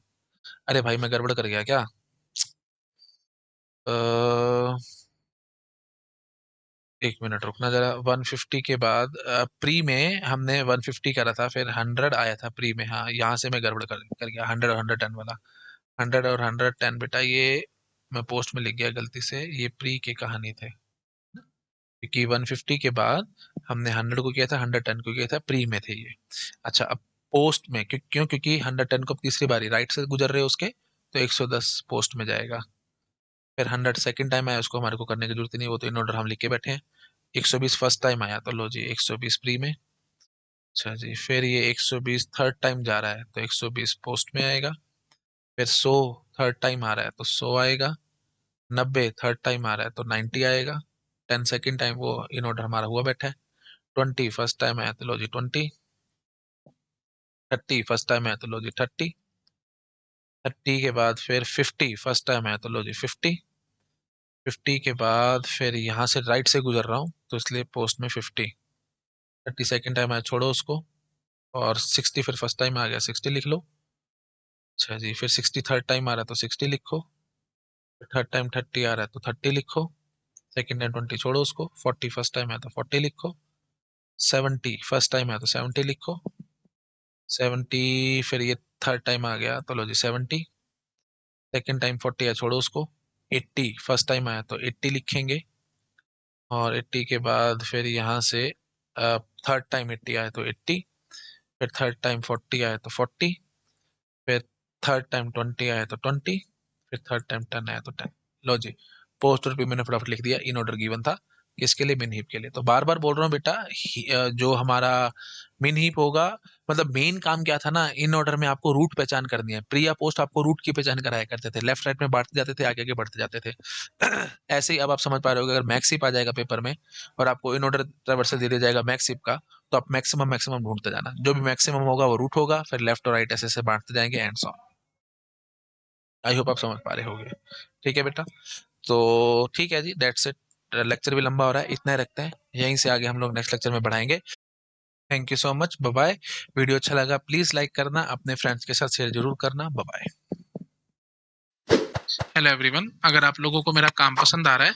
अरे भाई मैं गड़बड़ कर गया क्या, अ, एक मिनट रुकना जरा। 150 के बाद प्री में हमने 150 करा था, फिर 100 आया था प्री में, हाँ यहाँ से मैं गड़बड़ कर गया, 100 और 110 वाला। 100 और 110 बेटा ये मैं पोस्ट में लिख गया गलती से, ये प्री के कहानी थे, क्योंकि 150 के बाद हमने 100 को किया था, 110 को किया था, प्री में थे ये। अच्छा, अब पोस्ट में क्यों, क्योंकि 110 को तीसरी बारी राइट से गुजर रहे हैं उसके, तो 110 पोस्ट में जाएगा। फिर 100 सेकंड टाइम आया, उसको हमारे को करने की जरूरत ही नहीं, वो तो इन ऑर्डर हम लिख के बैठे हैं। 120 फर्स्ट टाइम आया, तो लो जी 120 प्री में। अच्छा जी, फिर ये 120 थर्ड टाइम जा रहा है, तो 120 पोस्ट में आएगा। फिर 100 थर्ड टाइम आ रहा है, तो 100 आएगा। 90 थर्ड टाइम आ रहा है, तो 90 आएगा। 10 सेकंड टाइम वो इन ऑर्डर हमारा हुआ बैठा है। 20 फर्स्ट टाइम आया, तो लो जी 20। 30 फर्स्ट टाइम आया, तो लो जी 30। 30 के बाद फिर 50 फर्स्ट टाइम आया, तो लो जी 50। 50 के बाद फिर यहाँ से राइट से गुजर रहा हूँ, तो इसलिए पोस्ट में 50। 30 सेकंड टाइम आया, छोड़ो उसको। और 60 फिर फर्स्ट टाइम आ गया, 60 लिख लो। अच्छा जी, फिर 60 थर्ड टाइम आ रहा है, तो 60 लिखो। थर्ड टाइम 30 आ रहा है, तो 30 लिखो। सेकंड टाइम 20 छोड़ो उसको। 40 फर्स्ट टाइम आया, तो 40 लिखो। 70 फर्स्ट टाइम आया, तो 70 लिखो। 70 फिर ये थर्ड टाइम आ गया, तो लो जी 70। सेकंड टाइम 40 आया, छोड़ो उसको। 80 फर्स्ट टाइम आया, तो 80 लिखेंगे। और 80 के बाद फिर यहाँ से थर्ड टाइम 80 आया, तो 80। फिर थर्ड टाइम 40 आया, तो 40। फिर थर्ड टाइम 20 आया, तो 20। फिर थर्ड टाइम 10 आया, तो 10। लो जी, पोस्ट और पे मैंने फटाफट लिख दिया, इन ऑर्डर गिवन था किसके लिए, मिन हीप के लिए। तो बार बार बोल रहा हूँ बेटा, जो हमारा मिन हीप होगा, मतलब मेन काम क्या था ना, इन ऑर्डर में आपको रूट पहचान करनी है। प्री या पोस्ट आपको रूट की पहचान कराया करते थे, लेफ्ट राइट में बांटते जाते थे, आगे आगे बढ़ते जाते थे। ऐसे ही अब आप समझ पा रहे हो, अगर मैक्सिप आ जाएगा पेपर में और आपको इन ऑर्डर ट्रावर्सल दे दिया जाएगा मैक्सिप का, तो आप मैक्सिमम मैक्सिमम ढूंढते जाना, जो भी मैक्सिमम होगा वो रूट होगा, फिर लेफ्ट और राइट ऐसे ऐसे बांटते जाएंगे एंड सो। आई होप आप समझ पा रहे होगे। ठीक है बेटा, तो ठीक है जी, दैट्स इट। लेक्चर भी लंबा हो रहा है, इतना ही रखते हैं, यहीं से आगे हम लोग नेक्स्ट लेक्चर में बढ़ाएंगे। Thank you so much, bye bye. Video अच्छा लगा प्लीज लाइक करना, अपने फ्रेंड्स के साथ शेयर जरूर करना, बाय बाय। हेलो एवरीवन, अगर आप लोगों को मेरा काम पसंद आ रहा है,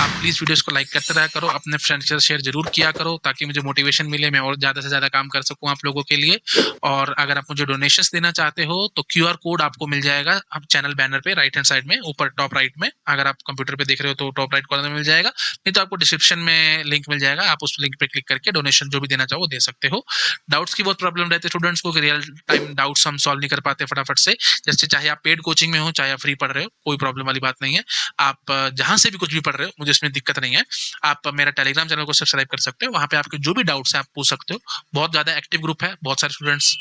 आप प्लीज़ वीडियोस को लाइक करते रहा करो, अपने फ्रेंड्स के साथ शेयर जरूर किया करो, ताकि मुझे मोटिवेशन मिले, मैं और ज़्यादा से ज़्यादा काम कर सकूं आप लोगों के लिए। और अगर आप मुझे डोनेशंस देना चाहते हो, तो क्यूआर कोड आपको मिल जाएगा आप चैनल बैनर पे राइट हैंड साइड में ऊपर टॉप राइट में, अगर आप कंप्यूटर पे देख रहे हो तो टॉप राइट कॉर्नर में मिल जाएगा, नहीं तो आपको डिस्क्रिप्शन में लिंक मिल जाएगा, आप उस लिंक पे क्लिक करके डोनेशन जो भी देना चाहो वो दे सकते हो। डाउट्स की बहुत प्रॉब्लम रहती है स्टूडेंट्स को, कि रियल टाइम डाउट्स हम सॉल्व नहीं कर पाते फटाफट से, जैसे चाहे आप पेड कोचिंग में हो चाहे आप फ्री पढ़ रहे हो, कोई प्रॉब्लम वाली बात नहीं है। आप जहाँ से भी कुछ भी पढ़ रहे हो, मुझे इसमें दिक्कत नहीं है। आप मेरा टेलीग्राम चैनल को सब्सक्राइब कर सकते हो, वहाँ पे आपके जो भी डाउट्स है आप पूछ सकते हो। बहुत ज़्यादा एक्टिव ग्रुप है, बहुत सारे स्टूडेंट्स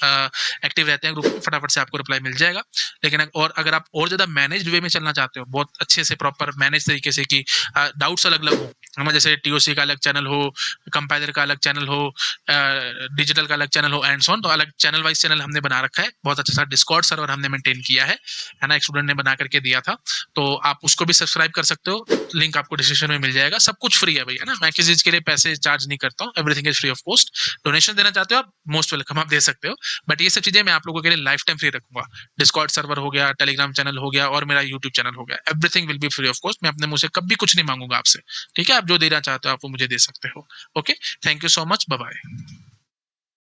एक्टिव रहते हैं ग्रुप में, फटाफट से आपको रिप्लाई मिल जाएगा। लेकिन और अगर आप और ज़्यादा मैनेज्ड वे में चलना चाहते हो, बहुत अच्छे से प्रॉपर मैनेज तरीके से कि डाउट्स अलग अलग हो, हमें जैसे टीओसी का अलग चैनल हो, कंपाइलर का अलग चैनल हो, डिजिटल का अलग चैनल हो एंड सो ऑन, तो अलग चैनल वाइज चैनल हमने बना रखा है। बहुत अच्छा सा डिस्कॉर्ड सर्वर हमने मेंटेन किया है ना, एक स्टूडेंट ने बना करके दिया था, तो आप उसको भी सब्सक्राइब कर सकते हो। लिंक आपको डिस्क्रिप्शन में मिल जाएगा। सब कुछ फ्री है भैया ना, मैं किसी चीज के लिए पैसे चार्ज नहीं करता हूँ, everything is free of cost. Donation देना चाहते हो आप, मोस्ट वेलकम, आप दे सकते हो। बट ये सब चीजें मैं आप लोगों के लिए लाइफ टाइम फ्री रखूंगा। डिस्कॉर्ड सर्वर हो गया, टेलीग्राम चैनल हो गया, और मेरा यूट्यूब चैनल हो गया, everything will be free of cost. मैं अपने मुंह से कभी कुछ नहीं मांगूंगा आपसे। ठीक है, आप जो देना चाहते हो आप वो मुझे दे सकते हो। Okay, thank you so much, bye bye.